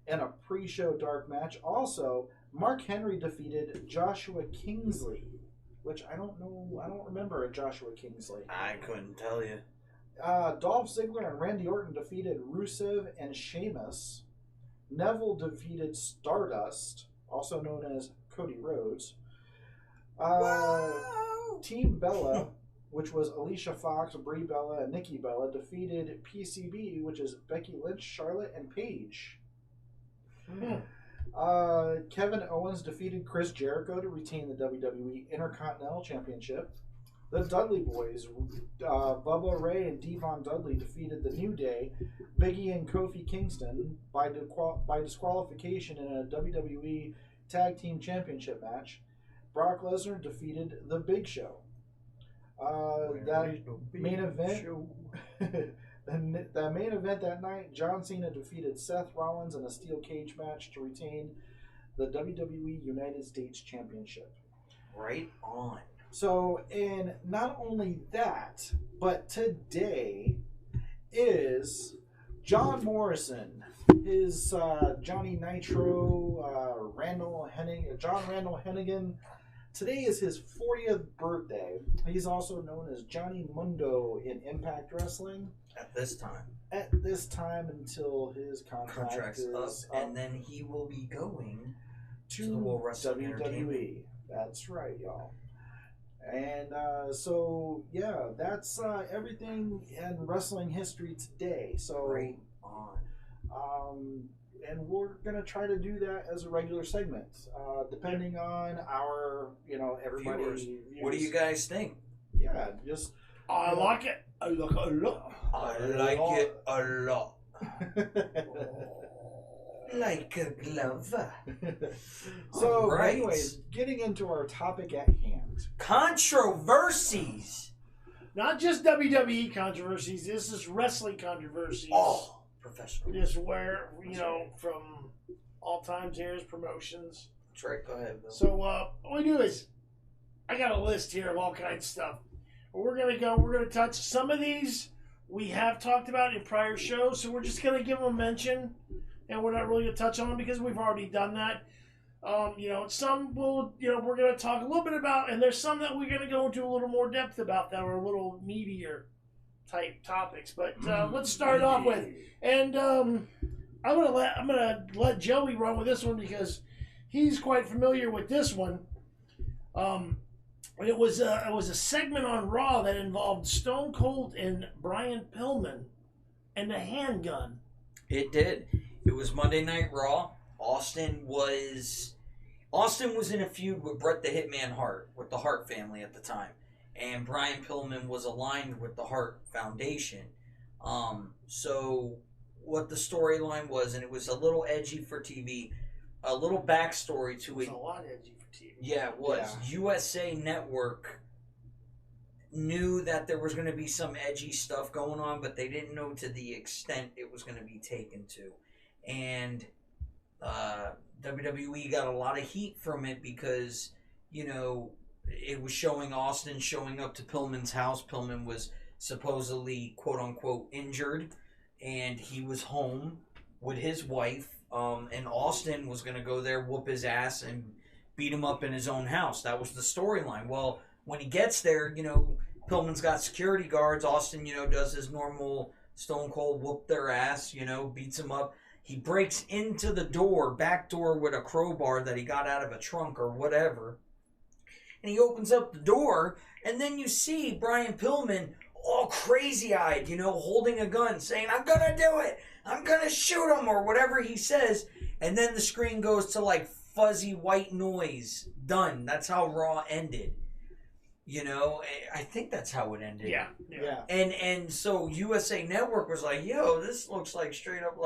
In a pre-show dark match, also, Mark Henry defeated Joshua Kingsley. which I don't know. I don't remember a Joshua Kingsley. I couldn't tell you. Dolph Ziggler and Randy Orton defeated Rusev and Sheamus. Neville defeated Stardust, also known as Cody Rhodes. Team Bella, which was Alicia Fox, Brie Bella, and Nikki Bella, defeated PCB, which is Becky Lynch, Charlotte, and Paige. Kevin Owens defeated Chris Jericho to retain the WWE Intercontinental Championship. The Dudley Boys, Bubba Ray and Devon Dudley, defeated The New Day, Biggie and Kofi Kingston by disqualification in a WWE Tag Team Championship match. Brock Lesnar defeated The Big Show. That main event, the main event that night, John Cena defeated Seth Rollins in a steel cage match to retain the WWE United States Championship. Right on. So, and not only that, but today is John Morrison, his Johnny Nitro, John Randall Hennigan. Today is his 40th birthday. He's also known as Johnny Mundo in Impact Wrestling. At this time. At this time until his contract is up, and then he will be going to the World Wrestling WWE. That's right, y'all. And so, yeah, that's everything in wrestling history today. So, right on. And we're gonna try to do that as a regular segment, depending on our, everybody. Viewers. What do you guys think? Yeah, just I like it. I like it a lot. I like it a lot. Like a glove. So, right. anyways, getting into our topic at hand. Controversies. Not just WWE controversies. This is wrestling controversies. Oh, professional. This is where, from all times, eras, promotions. That's right. Go ahead, Bill. So, what we do is, I got a list here of all kinds of stuff. We're going to touch some of these we have talked about in prior shows, so we're just going to give them a mention. And we're not really going to touch on them because we've already done that. Some we're going to talk a little bit about, and there's some that we're going to go into a little more depth about that are a little meatier type topics. But let's start off with, and I'm gonna let Joey run with this one because he's quite familiar with this one. It was a segment on Raw that involved Stone Cold and Brian Pillman and the handgun. It did. It was Monday Night Raw. Austin was in a feud with Bret the Hitman Hart, with the Hart family at the time. And Brian Pillman was aligned with the Hart Foundation. So what the storyline was, and it was a little edgy for TV, a little backstory to it. It was a lot edgy for TV. Yeah, it was. Yeah. USA Network knew that there was going to be some edgy stuff going on, but they didn't know to the extent it was going to be taken to. And WWE got a lot of heat from it because, it was showing Austin showing up to Pillman's house. Pillman was supposedly, quote-unquote, injured, and he was home with his wife, and Austin was going to go there, whoop his ass, and beat him up in his own house. That was the storyline. Well, when he gets there, Pillman's got security guards. Austin, does his normal Stone Cold whoop their ass, beats him up. He breaks into the back door with a crowbar that he got out of a trunk or whatever. And he opens up the door, and then you see Brian Pillman all crazy-eyed, holding a gun, saying, "I'm going to do it. I'm going to shoot him," or whatever he says. And then the screen goes to, fuzzy white noise. Done. That's how Raw ended. I think that's how it ended. Yeah. And so USA Network was like, yo, this looks like straight up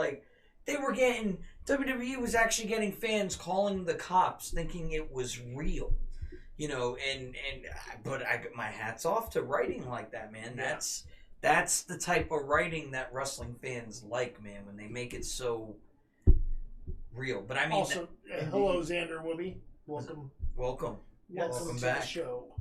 they were getting, WWE was actually getting fans calling the cops thinking it was real, but I got my hat's off to writing like that, man. Yeah. That's the type of writing that wrestling fans like, man, when they make it so real. But I mean, also, hello, Xander Wooby. Welcome back to the show.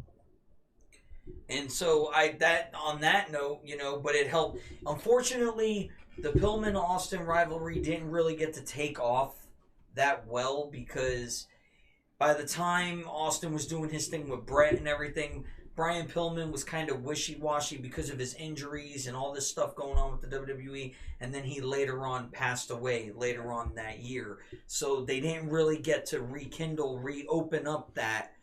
And so on that note, but it helped. Unfortunately, the Pillman-Austin rivalry didn't really get to take off that well because by the time Austin was doing his thing with Brett and everything, Brian Pillman was kind of wishy-washy because of his injuries and all this stuff going on with the WWE, and then he later on passed away later on that year. So they didn't really get to reopen up that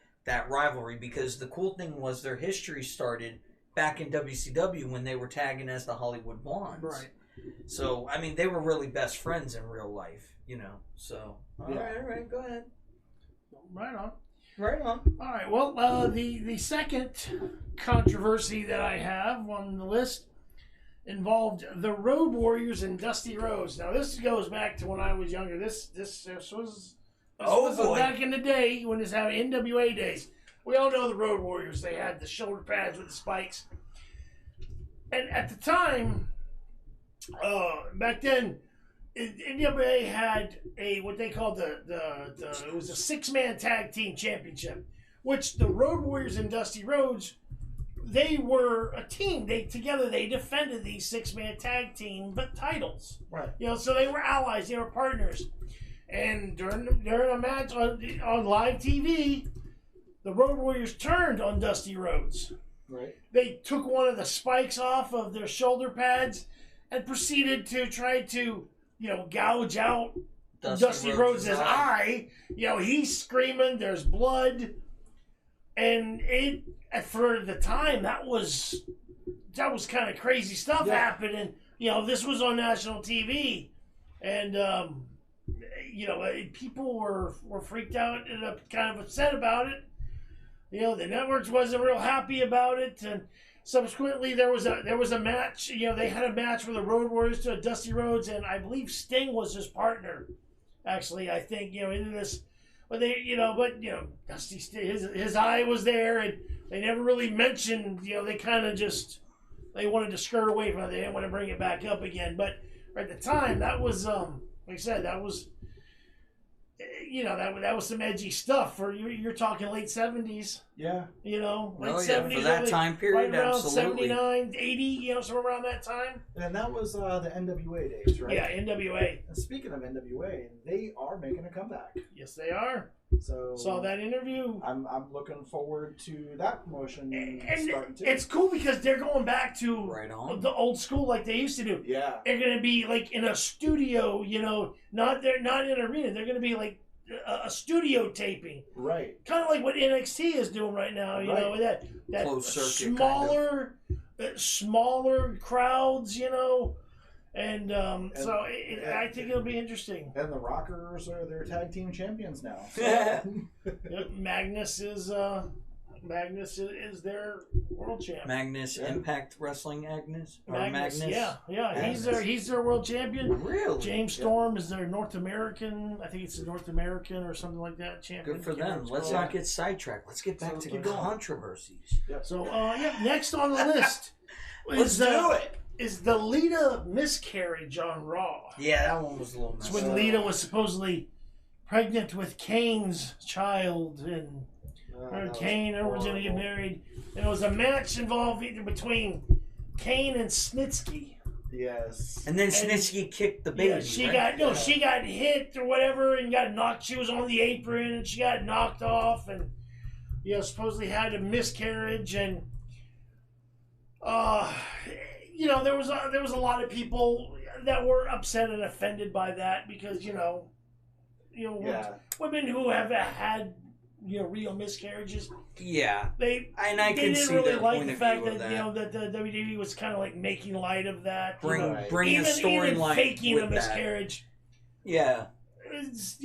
rivalry, because the cool thing was their history started back in WCW when they were tagging as the Hollywood Blondes. Right. So, I mean, they were really best friends in real life, you know. So, all right, go ahead. Right on. Right on. All right. Well, the second controversy that I have on the list involved the Road Warriors and Dusty Rhodes. Now, this goes back to when I was younger. This was back in the day when this happened, NWA days. We all know the Road Warriors. They had the shoulder pads with the spikes, and at the time, back then, NWA had what they called it was a 6-man tag team championship, which the Road Warriors and Dusty Rhodes, they were a team. They defended these 6-man tag team titles. Right. You know, so they were allies. They were partners. And during a match on live TV, the Road Warriors turned on Dusty Rhodes. Right. They took one of the spikes off of their shoulder pads and proceeded to try to, gouge out Dusty Rhodes' eye. He's screaming, there's blood. And for the time, that was kind of crazy stuff happening. This was on national TV. And, people were freaked out and kind of upset about it. The networks wasn't real happy about it. And subsequently, there was a match. They had a match with the Road Warriors to Dusty Rhodes, and I believe Sting was his partner. Actually, I think into this, but Dusty his eye was there, and they never really mentioned. They kind of just they wanted to skirt away from it. They didn't want to bring it back up again. But at the time, that was like I said, that was. That was some edgy stuff for you're talking late 70s. Yeah. Late 70s. For that time period, right around absolutely. 79, 80, somewhere around that time. And that was the NWA days, right? Yeah, NWA. And speaking of NWA, they are making a comeback. Yes, they are. So saw that interview. I'm looking forward to that promotion and starting too. It's cool because they're going back to the old school like they used to do. Yeah. They're going to be like in a studio, not in an arena. They're going to be like a studio taping, right? Kind of like what NXT is doing right now, with that closed circuit, smaller crowds, and so I think it'll be interesting. And the Rockers are their tag team champions now. So. Magnus is their world champion. Magnus Impact Wrestling Magnus. Yeah. He's their world champion. Really? James Storm is their North American. I think it's the North American or something like that champion. Good for them. Let's not get sidetracked. Let's get back to controversies. Yep. So next on the list Let's do it. Is the Lita miscarriage on Raw? Yeah, that one was a little messy. It's when Lita was supposedly pregnant with Kane's child and. Kane was going to get married, and it was a match involving between Kane and Snitsky. Yes. And then Snitsky kicked the baby. Yeah, she got hit or whatever and got knocked. She was on the apron and she got knocked off, and supposedly had a miscarriage, and there was a lot of people that were upset and offended by that because women who have had real miscarriages. Yeah, they didn't really like the fact that that the WWE was kind of like making light of that. Bring a storyline faking a miscarriage. Yeah, is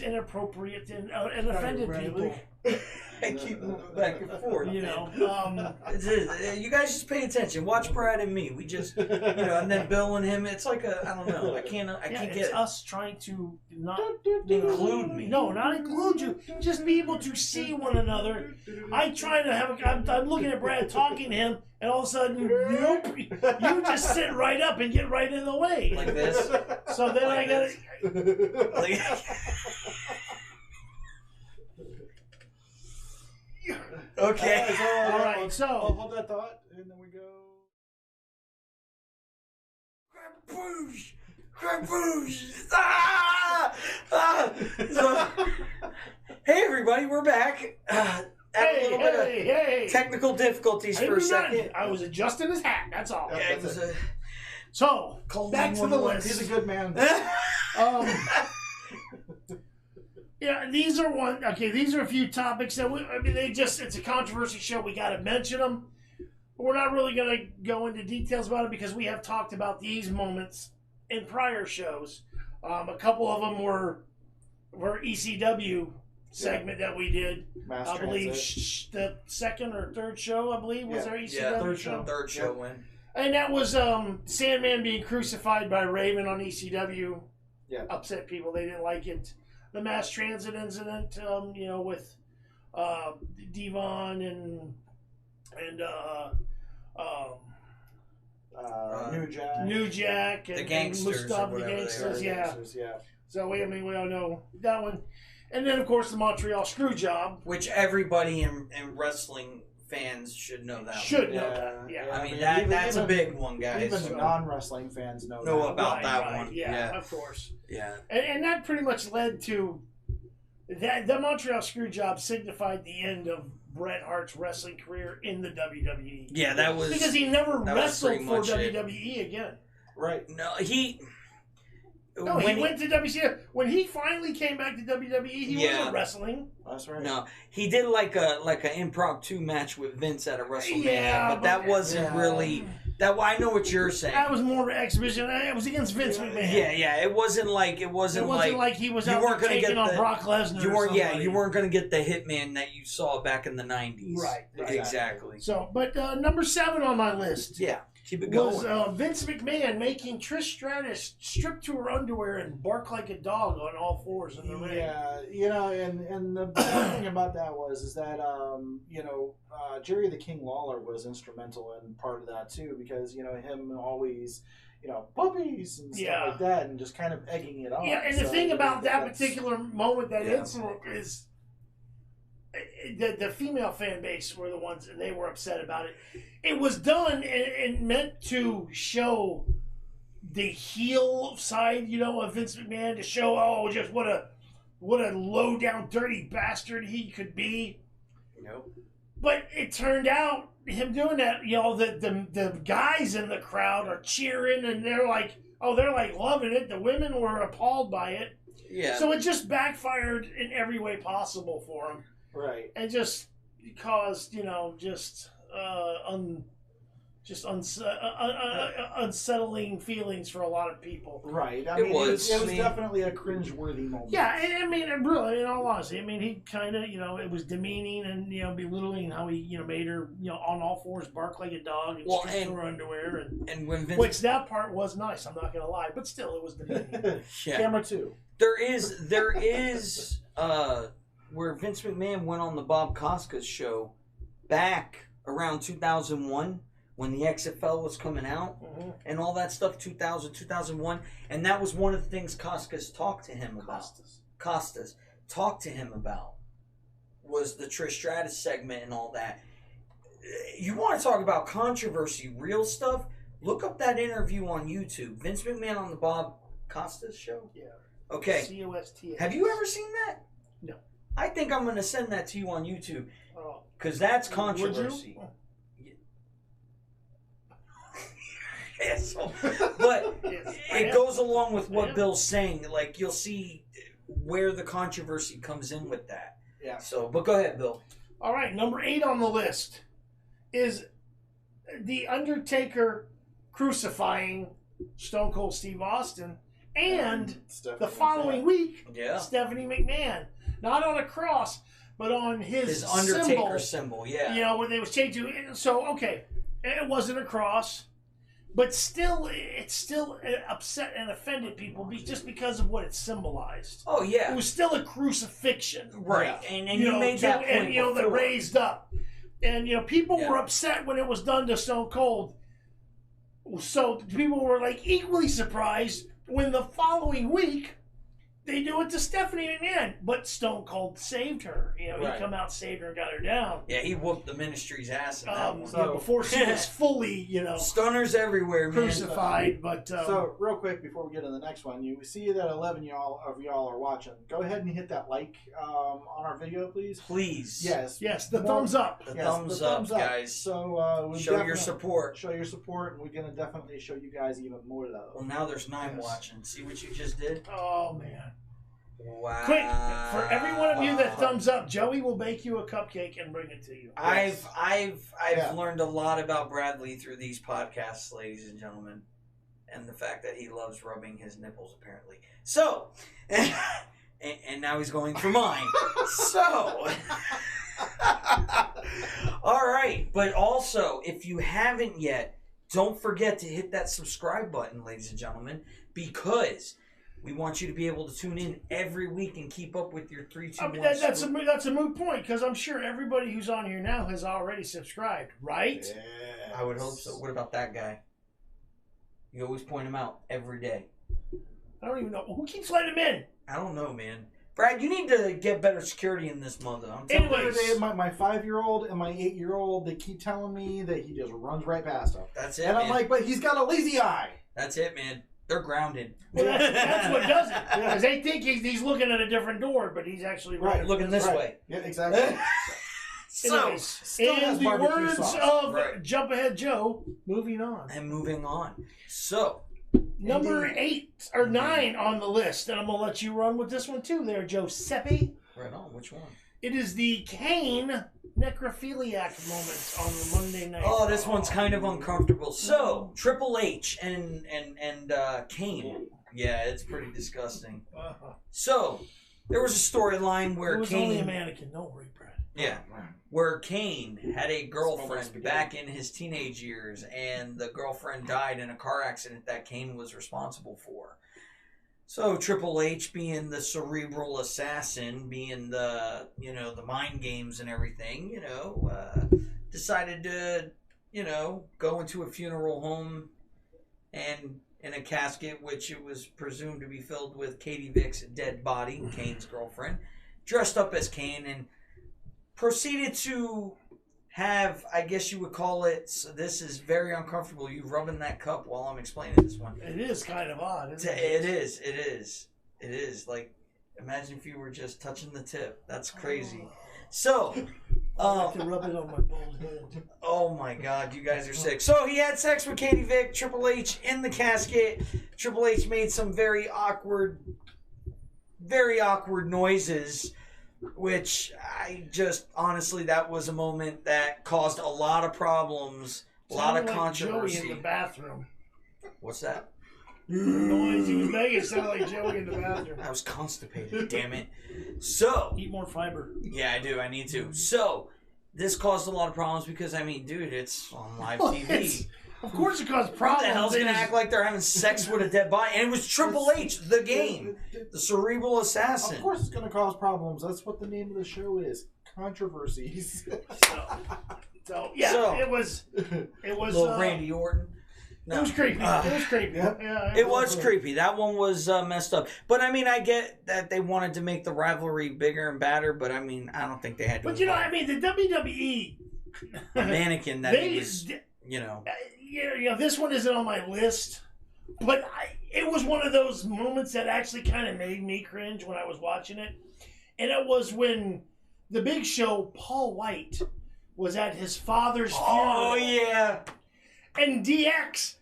inappropriate and offended people. I keep moving back and forth. You guys just pay attention. Watch Brad and me. We just, and then Bill and him. It's like I don't know. I can't get it. Us trying to not include me. No, not include you. Just be able to see one another. I try to have I'm looking at Brad talking to him, and all of a sudden, nope, you just sit right up and get right in the way. Like this. So then I gotta. Okay. All right. So I'll hold that thought, and then we go. Crabouche! Ah! Ah! Hey, everybody, we're back. Had a little bit of technical difficulties for a second. I was adjusting his hat. That's all. Yeah, it was a so back to the list. He's a good man. Yeah, these are one. Okay, these are a few topics that it's a controversy show. We got to mention them. But we're not really going to go into details about it because we have talked about these moments in prior shows. A couple of them were ECW segment that we did. I believe the second or third show, I believe, was our ECW show. Third show win. And that was Sandman being crucified by Raven on ECW. Yeah. Upset people. They didn't like it. The mass transit incident, with Devon and New Jack and the gangsters, Mustafa, the gangsters, yeah. So we all know that one. And then of course the Montreal screw job, which everybody in wrestling fans should know that. Yeah. I mean that's a big one, guys. Even non-wrestling fans know about that one. Yeah, of course. Yeah. And that pretty much led to that. The Montreal screw job signified the end of Bret Hart's wrestling career in the WWE. Yeah, that was because he never wrestled for WWE again. Right. No, he went to WCW. When he finally came back to WWE, he wasn't wrestling. That's right. No, he did like an impromptu match with Vince at a WrestleMania, but that wasn't really. That I know what you're saying. That was more of an exhibition. It was against Vince McMahon. Yeah. It wasn't like he was out there taking on Brock Lesnar. You weren't going to get the Hitman that you saw back in the '90s. Right. Exactly. So, but number 7 on my list. Yeah. Keep it going. Was Vince McMahon making Trish Stratus strip to her underwear and bark like a dog on all fours in the ring. Yeah, and the thing about that is that Jerry the King Lawler was instrumental in part of that too, because him always puppies and stuff like that, and just kind of egging it on. Yeah, and the thing about that particular moment, that incident, is the female fan base were the ones, and they were upset about it. It was done and meant to show the heel side, of Vince McMahon, to show, just what a low down, dirty bastard he could be. Nope. But it turned out him doing that, the guys in the crowd are cheering, and they're like loving it. The women were appalled by it. Yeah. So it just backfired in every way possible for him. Right. And just caused, unsettling feelings for a lot of people. Right. It was definitely a cringe-worthy moment. Yeah, really, in all honesty, he kind of, it was demeaning and, belittling how he, made her, on all fours bark like a dog and strip through her underwear. And when Vince... Which that part was nice, I'm not going to lie, but still, it was demeaning. Camera 2. There is, where Vince McMahon went on the Bob Costas show back around 2001 when the XFL was coming out and all that stuff, 2001, and that was one of the things Costas talked to him about. Costas talked to him about was the Trish Stratus segment and all that. You want to talk about controversy, real stuff? Look up that interview on YouTube. Vince McMahon on the Bob Costas show? Yeah. Okay. COSTA. Have you ever seen that? No. I think I'm going to send that to you on YouTube. Because that's controversy. Would you? Asshole. But it goes along with what Bill's saying. Like, you'll see where the controversy comes in with that. Yeah. So, but go ahead, Bill. All right, number 8 on the list is The Undertaker crucifying Stone Cold Steve Austin, and the following week, Stephanie McMahon. Not on a cross, but on his Undertaker symbol. Yeah. When they was changed to. So, okay, it wasn't a cross, but still, it still upset and offended people just because of what it symbolized. Oh, yeah. It was still a crucifixion. Right. And you made that point. And, that raised up. And, people were upset when it was done to Stone Cold. So people were, equally surprised when the following week They do it to Stephanie McMahon, but Stone Cold saved her. You know, Right. he come out, saved her, and got her down. Yeah, he whooped the Ministry's ass in that one. So, before she was fully, you know, Stunners everywhere, man. crucified. But so real quick before we get to the next one, you see that 11 of y'all are watching. Go ahead and hit that like on our video, please. Please. Yes, the thumbs up. The Yes, thumbs up, guys. So show your support. Show your support, and we're gonna definitely show you guys even more love. Well, now there's 9 watching. See what you just did? Oh man. Wow. Quick, for every one of you that thumbs up, Joey will bake you a cupcake and bring it to you. I've learned a lot about Bradley through these podcasts, ladies and gentlemen, and the fact that he loves rubbing his nipples, apparently. So, and now he's going for mine. So, all right. But also, if you haven't yet, don't forget to hit that subscribe button, ladies and gentlemen, because we want you to be able to tune in every week and keep up with your 3, 2, 1. That's a moot point because I'm sure everybody who's on here now has already subscribed, right? Yes. I would hope so. What about that guy? You always point him out every day. I don't even know who keeps letting him in. I don't know, man. Brad, you need to get better security in this mother. I'm telling Anyways. you. My 5-year-old and my 8-year-old, they keep telling me that he just runs right past them. That's it, And I'm man. like, but he's got a lazy eye. That's it, man. They're grounded. Well, that's what does it. Because they think he's looking at a different door, but he's actually Right. Looking this way. Yeah, exactly. So, Anyways, still has in the barbecue words sauce. of Right. Jump Ahead Joe, moving on. and moving on. So, Number 8 or 9 on the list, and I'm gonna let you run with this one too. There, Giuseppe. right on. Which one? It is the Kane necrophiliac moment on the Monday night. Oh, this one's kind of uncomfortable. So, Triple H and Kane. Yeah, it's pretty disgusting. So, there was a storyline where It was only a Kane. mannequin. Don't worry, Brad. Yeah, where Kane had a girlfriend back in his teenage years, and the girlfriend died in a car accident that Kane was responsible for. So Triple H, being the cerebral assassin, being the the mind games and everything, decided to go into a funeral home and in a casket, which it was presumed to be filled with Katie Vick's dead body, Kane's girlfriend, dressed up as Kane, and proceeded to have, I guess you would call it, so this is very uncomfortable, you rubbing that cup while I'm explaining this one. It is kind of odd, isn't it? It is. Like, imagine if you were just touching the tip. That's crazy. So, I can rub it on my bald head. oh my God, you guys are sick. So he had sex with Katie Vick, Triple H in the casket. Triple H made some very awkward noises, which I just, honestly, that was a moment that caused a lot of problems, a lot of Sounded like controversy. Joey in the bathroom. What's that? The noise he was making sounded like Joey in the bathroom. I was constipated, damn it. So, Eat more fiber. yeah, I do. I need to. So, this caused a lot of problems because, I mean, dude, it's on live Well, TV. Of course it caused What problems. the hell's going to act like they're having sex with a dead body? And it was Triple H, the game. The cerebral assassin. Of course it's going to cause problems. That's what the name of the show is. Controversies. So yeah, So, it was Little Randy Orton. No. It was creepy. It was creepy. Yep. Yeah, It was creepy. That one was messed up. But, I mean, I get that they wanted to make the rivalry bigger and badder, but, I mean, I don't think they had to. But I mean, the WWE a mannequin that he was, this one isn't on my list, but it was one of those moments that actually kind of made me cringe when I was watching it, and it was when the Big Show, Paul White, was at his father's funeral. Oh, yeah. And DX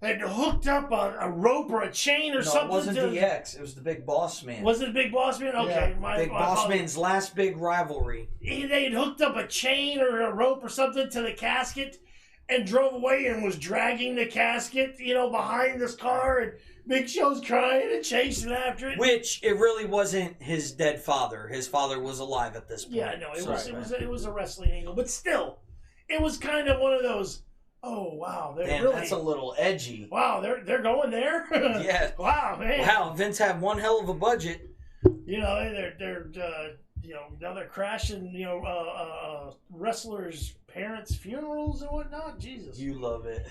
had hooked up a rope or a chain or something. It wasn't DX. It was the Big Boss Man. Was it the Big Boss Man? Okay. Yeah. Big Boss Man's last big rivalry. They had hooked up a chain or a rope or something to the casket and drove away and was dragging the casket, behind this car, and Big Show's crying and chasing after it. Which, it really wasn't his dead father. His father was alive at this point. Yeah, no, it was a wrestling angle, but still, it was kind of one of those. Oh wow, That's a little edgy. Wow, they're going there. Yeah. Wow, man. Wow, Vince had one hell of a budget. They're now they're crashing wrestlers' parents' funerals and whatnot. Jesus, You love it.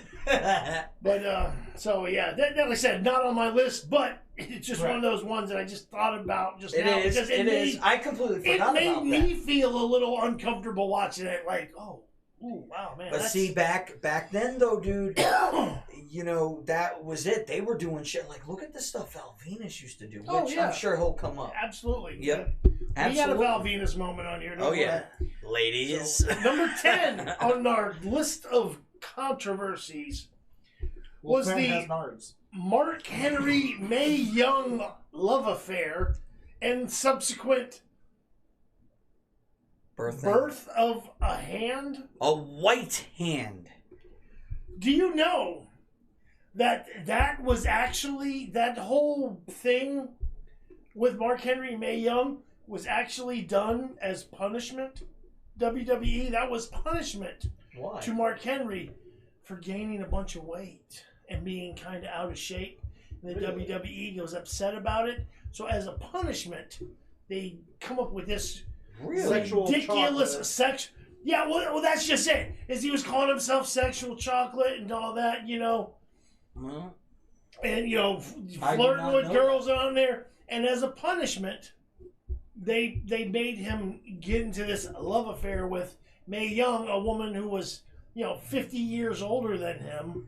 but so yeah, that like I said, not on my list, but it's just one of those ones that I just thought about just It now. is. Because It is. I completely forgot about that. It made me feel a little uncomfortable watching it. Like, oh, ooh, wow, man. But see, back then though, dude, you know, that was it. They were doing shit like, look at the stuff Val Venus used to do, which I'm sure he'll come up. Absolutely. Yep. We got a Val Venus moment on here. Oh, yeah. Ladies. So, number 10 on our list of controversies was the Mark Henry Mae Young love affair and subsequent birth of a hand. A white hand. Do you know that was actually, that whole thing with Mark Henry Mae Young was actually done as punishment? WWE, that was punishment. Why? To Mark Henry for gaining a bunch of weight and being kind of out of shape. And the WWE was upset about it. So as a punishment, they come up with this ridiculous sex. Yeah, well, that's just it. Is he was calling himself sexual chocolate and all that, you know. Mm-hmm. And, you know, flirting with girls on there. And as a punishment, they made him get into this love affair with Mae Young, a woman who was, you know, 50 years older than him.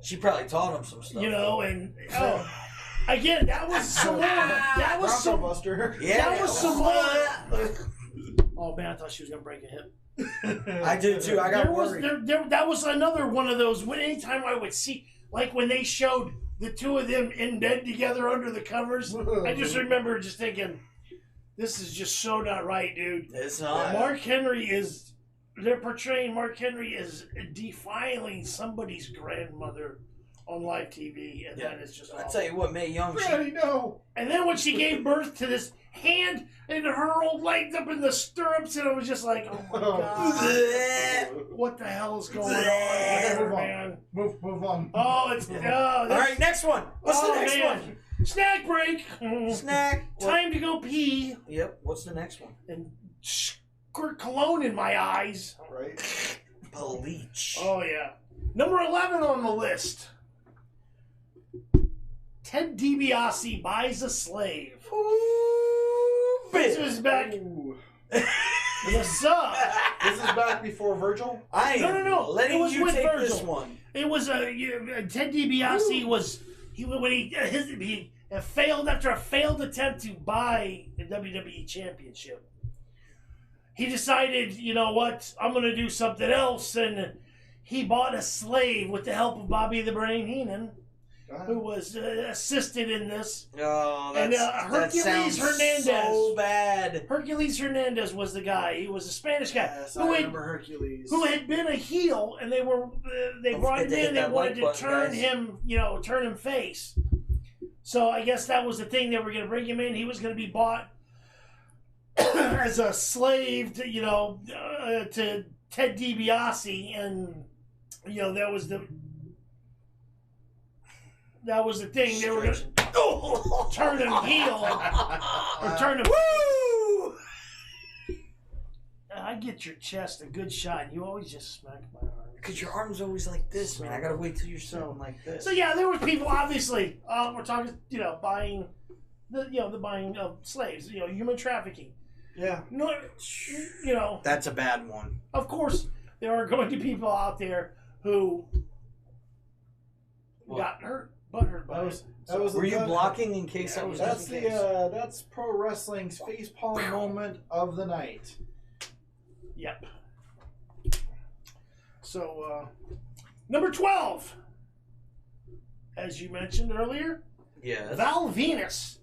She probably taught him some stuff. You know, and again, that was some more. That was some. Buster. Yeah, that was some more. Oh man, I thought she was gonna break a hip. I did too. I got worried. That was another one of those. Anytime I would see, like when they showed the two of them in bed together under the covers, I just remember just thinking, this is just so not right, dude. It's not. Mark Henry is. They're portraying Mark Henry as defiling somebody's grandmother on live TV, and that is just awful. I tell you what, Mae Young. No. And then when she gave birth to this hand and her old legs up in the stirrups, and it was just like, oh my god, what the hell is going on here, man? Move on. Oh, it's all right. Next one. What's the next one? Snack break. Snack. Time to go pee. Yep. What's the next one? And squirt cologne in my eyes. Right. Bleach. Oh yeah. Number 11 on the list. Ted DiBiase buys a slave. Ooh, this was back. Yes, sir. This is back before Virgil. No. Letting it was you with take Virgil. This one. It was Ted DiBiase was when he failed after a failed attempt to buy the WWE Championship. He decided, you know what, I'm going to do something else, and he bought a slave with the help of Bobby the Brain Heenan, who was assisted in this. Oh, and Hercules Hernandez. So bad. Hercules Hernandez was the guy. He was a Spanish guy. Yes, I remember Hercules. Who had been a heel, and they brought him in. They wanted to turn him, turn him face. So I guess that was the thing. They were going to bring him in. He was going to be bought as a slave to, to Ted DiBiase, and that was the thing. They were going to turn him heel or turn him. Woo! I get your chest a good shot, and you always just smack my arm. Because your arm's always like this, man. I gotta wait till you're sitting like this. So yeah, there were people obviously. We're talking, buying the buying of slaves. Human trafficking. Yeah. No, that's a bad one. Of course, there are going to be people out there who got butthurt by it. Were you blocking in case I was? That's pro wrestling's facepalm moment of the night. Yep. So, number 12, as you mentioned earlier, Val Venus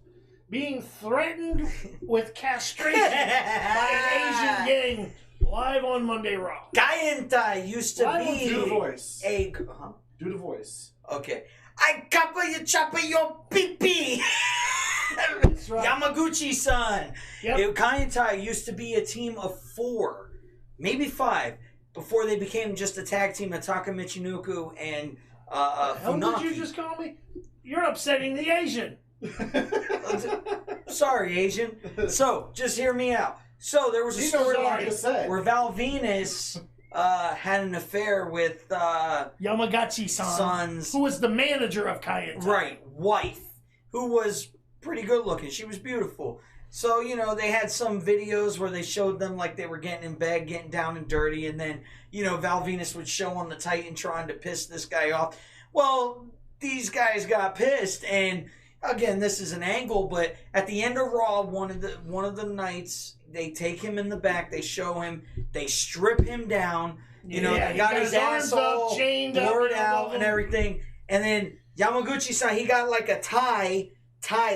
being threatened with castration by an Asian gang live on Monday Raw. Kayenta used to be do the voice. Do the voice. Okay. I copper you, chopper your pee-pee. That's right. Yamaguchi-san. Yep. Kayenta used to be a team of 4, maybe 5. Before they became just a tag team of Taka Michinoku and How Funaki. did you just call me? You're upsetting the Asian. Sorry, Asian. So, just hear me out. So, there was a storyline where Val Venus had an affair with Yamagaki-san, Sons, who was the manager of Kayenta. Right. wife, who was pretty good looking. She was beautiful. So, you know, they had some videos where they showed them like they were getting in bed, getting down and dirty, and then, you know, Val Venus would show on the Titan trying to piss this guy off. Well, these guys got pissed, and again, this is an angle, but at the end of Raw, one of the nights, they take him in the back, they show him, they strip him down, you know, they got his asshole blurred out and everything, and then Yamaguchi-san, he got like a tied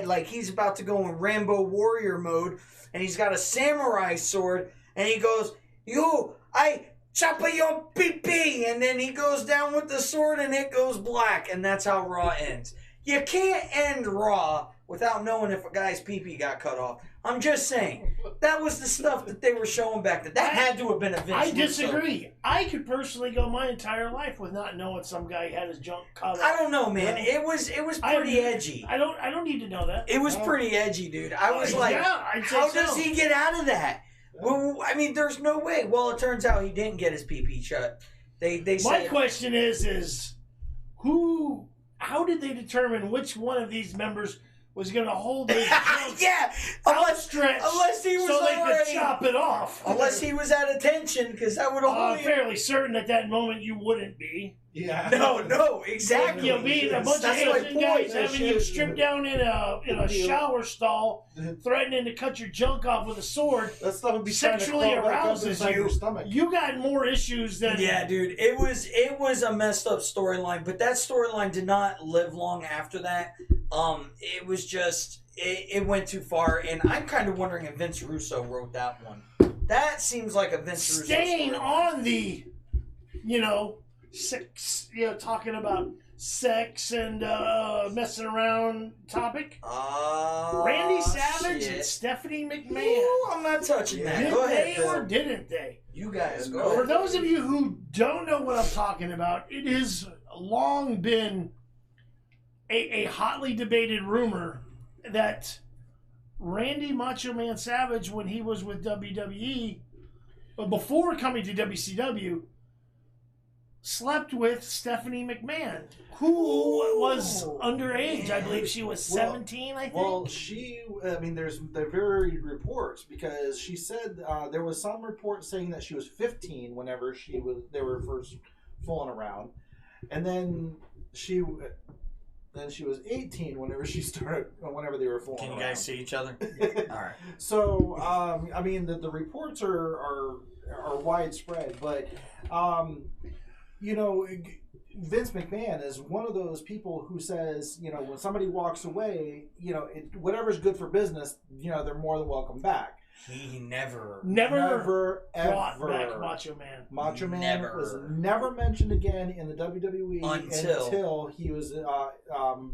like he's about to go in Rambo Warrior mode, and he's got a samurai sword, and he goes, "Yo, I chop your pee-pee," and then he goes down with the sword, and it goes black, and that's how Raw ends. You can't end Raw without knowing if a guy's pee-pee got cut off. I'm just saying, that was the stuff that they were showing back then. That had to have been a Vince I disagree. I could personally go my entire life with not knowing some guy had his junk cut off. I don't know, man. It was pretty edgy. I don't need to know that. It was pretty edgy, dude. I was like, how does he get out of that? Well, I mean, there's no way. Well, it turns out he didn't get his pee-pee shut. They my question is who? How did they determine which one of these members was going to hold his outstretched unless he was so they already, could chop it off? Unless he was at attention, because that would have I'm fairly certain at that moment you wouldn't be. Yeah. No, exactly. You'll be a bunch of Asian guys having you stripped down in a shower stall, threatening to cut your junk off with a sword. That stuff would be sexually arouses you. Your stomach. You got more issues than dude. It was a messed up storyline, but that storyline did not live long after that. It was just it went too far, and I'm kind of wondering if Vince Russo wrote that one. That seems like a Vince Russo staying storyline. on the, sex, talking about sex and messing around topic. Randy Savage and Stephanie McMahon. Ooh, I'm not touching that. Did Go ahead, they Bill. or didn't they? You guys go. For those of you who don't know what I'm talking about, it has long been a hotly debated rumor that Randy Macho Man Savage, when he was with WWE, but before coming to WCW, slept with Stephanie McMahon, who was underage. I believe she was 17, I think. Well, there's varied reports, because she said there was some reports saying that she was 15 whenever they were first fooling around, and then she was 18 whenever they were fooling around. Can you guys see each other? All right. So, the reports are widespread, but, Vince McMahon is one of those people who says, when somebody walks away, whatever's good for business, they're more than welcome back. He never brought back Macho Man. Macho Man was never mentioned again in the WWE until he was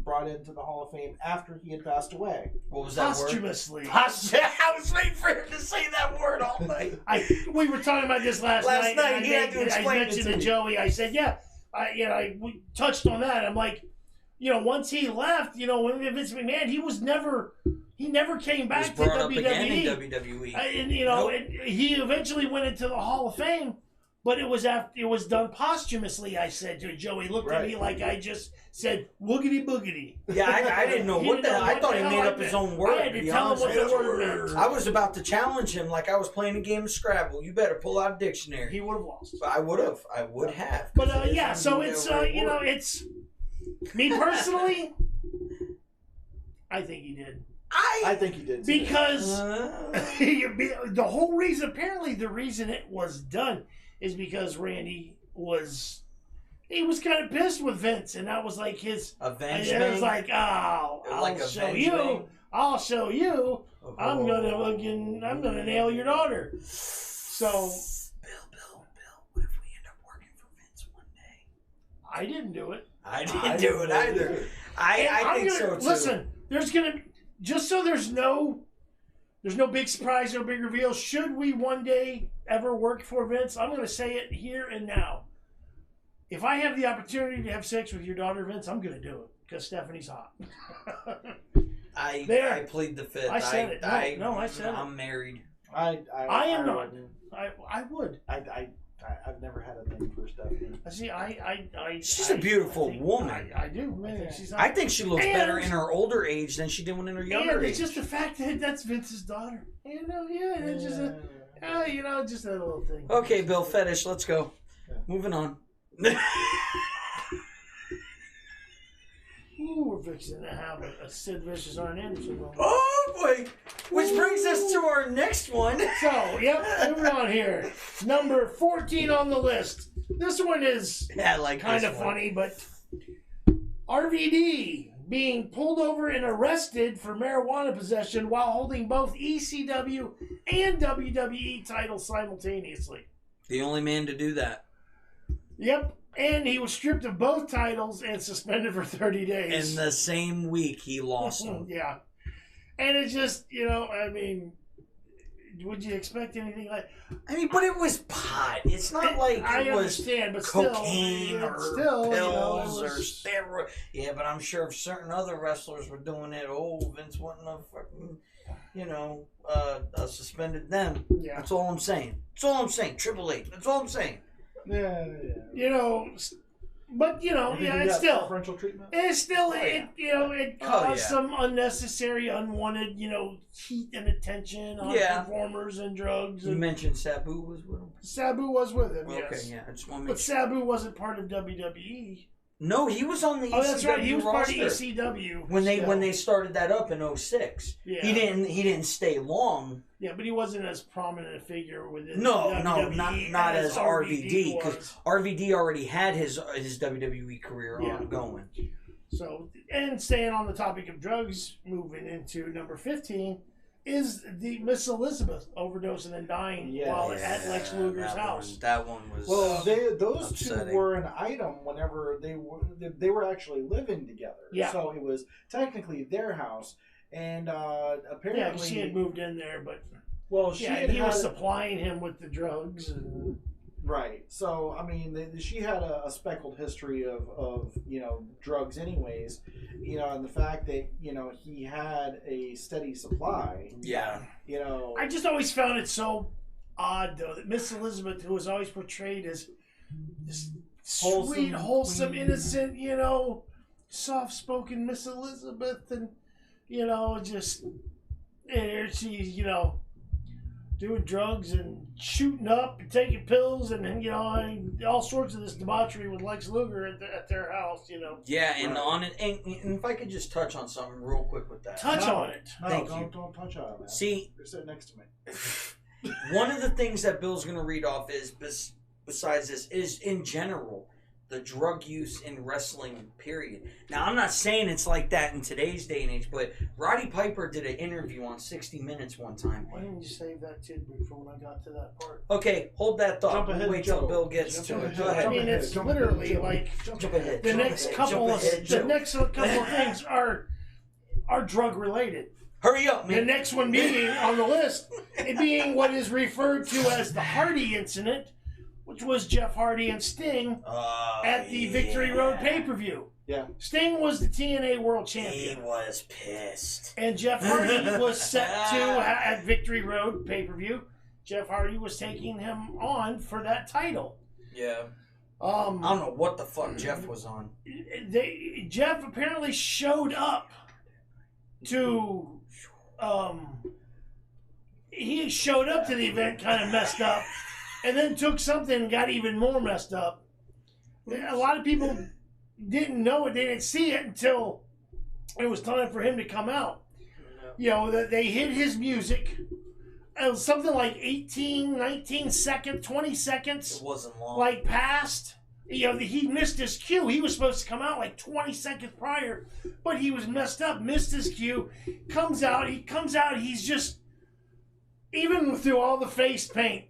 brought into the Hall of Fame after he had passed away. What was that Posthumously. word? I was waiting for him to say that word all night. We were talking about this last night. He had to explain I mentioned to Joey. I said, we touched on that. I'm like, once he left, when Vince McMahon, he never came back to brought up WWE. again in WWE. And he eventually went into the Hall of Fame, but it was done posthumously. I said to Joey, looked at me like I just said woogity boogity. Yeah, I didn't know what the hell. I thought he made up his own word. I had to tell him what the word meant. I was about to challenge him like I was playing a game of Scrabble. You better pull out a dictionary. He would have lost. But I would have. But so it's it's me personally. I think he did. I think he did too. Because the whole reason, apparently the reason it was done is because Randy was kind of pissed with Vince, and that was like his avengement. It was like, I'll show you. I'm gonna nail your daughter. So, Bill, what if we end up working for Vince one day? I didn't do it. I didn't do it either. I think so too. Listen, just so there's no big surprise, no big reveal. Should we one day ever work for Vince, I'm going to say it here and now. If I have the opportunity to have sex with your daughter, Vince, I'm going to do it because Stephanie's hot. I plead the fifth. I said it. I said it. I'm married. I am not. I would. I've never had a thing for Stephanie. See, she's a beautiful woman. I do. I think she looks better in her older age than she did when in her younger age. It's just the fact that that's Vince's daughter. It's just just a little thing. Okay, Bill, fetish. Let's go. Yeah. Moving on. Ooh, we're fixing to have a Sid Vicious Arn Anderson moment. Oh boy! Which brings us to our next one. So, moving on here. Number 14 on the list. This one is kind of funny, but RVD being pulled over and arrested for marijuana possession while holding both ECW and WWE titles simultaneously. The only man to do that. Yep. And he was stripped of both titles and suspended for 30 days. In the same week, he lost them. Yeah. And it's just, would you expect anything like... but it was pot. It's not like it was but cocaine or pills or was... steroids. Yeah, but I'm sure if certain other wrestlers were doing it, Vince wouldn't have fucking, suspended them. Yeah. That's all I'm saying. Triple H. That's all I'm saying. Yeah. But it's still preferential treatment. It's still it caused some unnecessary, unwanted heat and attention on performers and drugs. You mentioned Sabu was with him. Sabu was with him. Okay, yes. yeah, I just want to But Sabu wasn't part of WWE. No, he was on the ECW. Oh, that's right. He was roster. part of ECW when they started that up in 2006. Yeah. He didn't stay long. Yeah, but he wasn't as prominent a figure within WWE not as RVD, because RVD already had his WWE career ongoing. So, and staying on the topic of drugs, moving into number 15 is the Miss Elizabeth overdosing and dying while at Lex Luger's house. That one was those upsetting. two were an item whenever they were actually living together. Yeah. So it was technically their house, and apparently she had moved in there, but he was supplying him with the drugs and. Right. So, she had a speckled history of drugs anyways, and the fact that, he had a steady supply. Yeah. I just always found it so odd, though, that Miss Elizabeth, who was always portrayed as this sweet, wholesome, innocent, soft-spoken Miss Elizabeth, and, she's, doing drugs and shooting up and taking pills and all sorts of this debauchery with Lex Luger at their house, Yeah, and on it, and if I could just touch on something real quick with that. Touch on it. Thank you. Don't touch on it. See, you're sitting next to me. One of the things that Bill's going to read off is besides this is in general the drug use in wrestling, period. Now, I'm not saying it's like that in today's day and age, but Roddy Piper did an interview on 60 Minutes one time. Why didn't you save that tidbit for when I got to that part? Okay, hold that thought. We'll wait till Bill gets to it. Go ahead. It's literally like the next couple of things are drug related. Hurry up, man. The next one being on the list, it being what is referred to as the Hardy incident, which was Jeff Hardy and Sting at the Victory Road pay-per-view. Yeah. Sting was the TNA World Champion. He was pissed. And Jeff Hardy was set to, at Victory Road pay-per-view, Jeff Hardy was taking him on for that title. Yeah. I don't know what the fuck Jeff was on. Jeff apparently showed up to... he showed up to the event kind of messed up. And then took something and got even more messed up. A lot of people didn't know it. They didn't see it until it was time for him to come out. That they hit his music. It was something like 18, 19 seconds, 20 seconds. It wasn't long. Like passed. He missed his cue. He was supposed to come out like 20 seconds prior. But he was messed up, missed his cue. He comes out, he's just, even through all the face paint,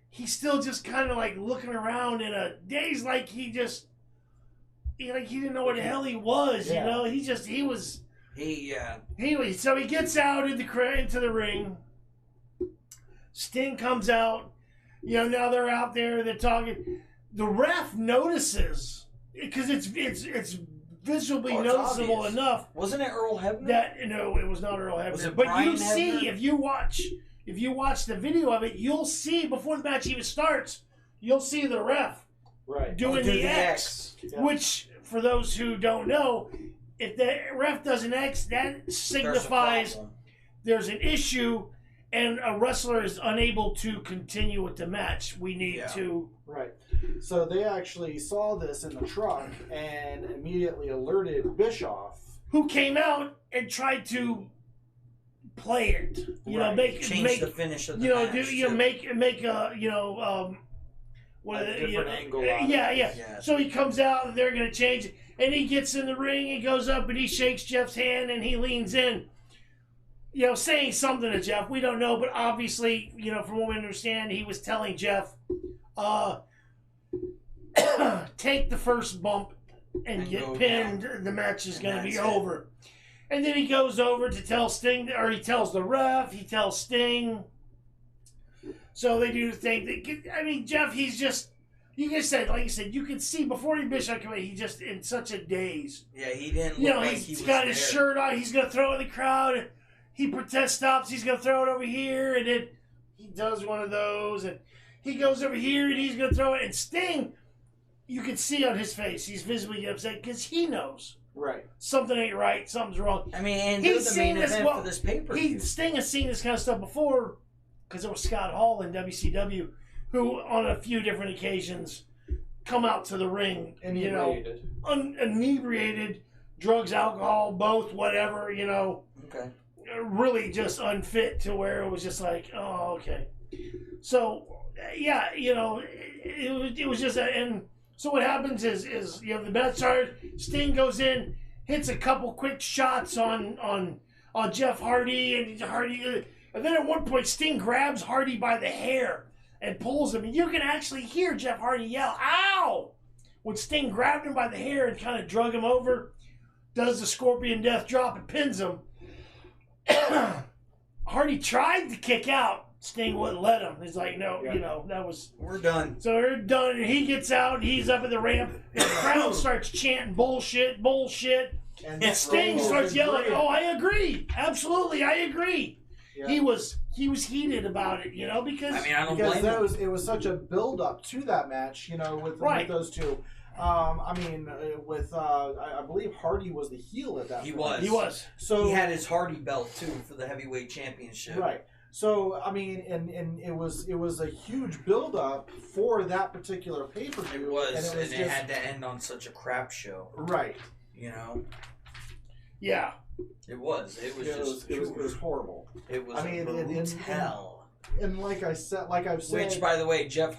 he's still just kind of like looking around in a daze, like he didn't know what the hell he was. So he gets out into the ring. Sting comes out. Now they're out there. They're talking. The ref notices because it's visibly noticeable obvious. Enough. Wasn't it Earl Hebner? It was not Earl Hebner. Was it but Brian you see Hebner? if you watch the video of it, you'll see before the match even starts, you'll see the ref doing the X. Yeah. Which, for those who don't know, if the ref does an X, that signifies there's an issue and a wrestler is unable to continue with the match. We need to... Right. So they actually saw this in the truck and immediately alerted Bischoff. Who came out and tried to play it. You know, change the finish of the match. Make a, a different angle. Yeah. So he comes out and they're going to change it. And he gets in the ring, he goes up and he shakes Jeff's hand and he leans in. Saying something to Jeff. We don't know, but obviously, from what we understand, he was telling Jeff, take the first bump and get pinned. Down. The match is going to be over. And then he goes over to tell Sting, or he tells the ref, he tells Sting. So they do the thing. Jeff, he's just, like you said, you can see before Bischoff came in, he's just in such a daze. Yeah, he didn't look like he was got his shirt on, he's going to throw it in the crowd. He stops, he's going to throw it over here, and then he does one of those, and he goes over here, and he's going to throw it, and Sting, you can see on his face, he's visibly upset, because he knows. Right. Something ain't right, something's wrong. And he's the main event for this pay-per-view. Sting has seen this kind of stuff before, because it was Scott Hall in WCW, who on a few different occasions come out to the ring, inebriated, inebriated, drugs, alcohol, both, whatever, Okay. Really just unfit to where it was just like, oh, okay. So, yeah, it was just and so what happens is the match starts, Sting goes in, hits a couple quick shots on Jeff Hardy, and then at one point Sting grabs Hardy by the hair and pulls him, and you can actually hear Jeff Hardy yell, ow! When Sting grabbed him by the hair and kind of drug him over, does the Scorpion Death drop and pins him. Hardy tried to kick out. Sting wouldn't let him. He's like, no, that was... We're done. So we're done. And he gets out, and he's up at the ramp, and the crowd starts chanting bullshit. And Sting starts yelling, oh, I agree. Absolutely, I agree. Yeah. He was heated about it, because... I don't blame him. It was such a build-up to that match, with those two. I believe Hardy was the heel at that point. He was. So he had his Hardy belt too for the heavyweight championship. Right. So and it was a huge build up for that particular pay-per-view. It was, and it had to end on such a crap show. Right. Yeah. It was. It was horrible. It was hell. And like I've said, which, by the way, Jeff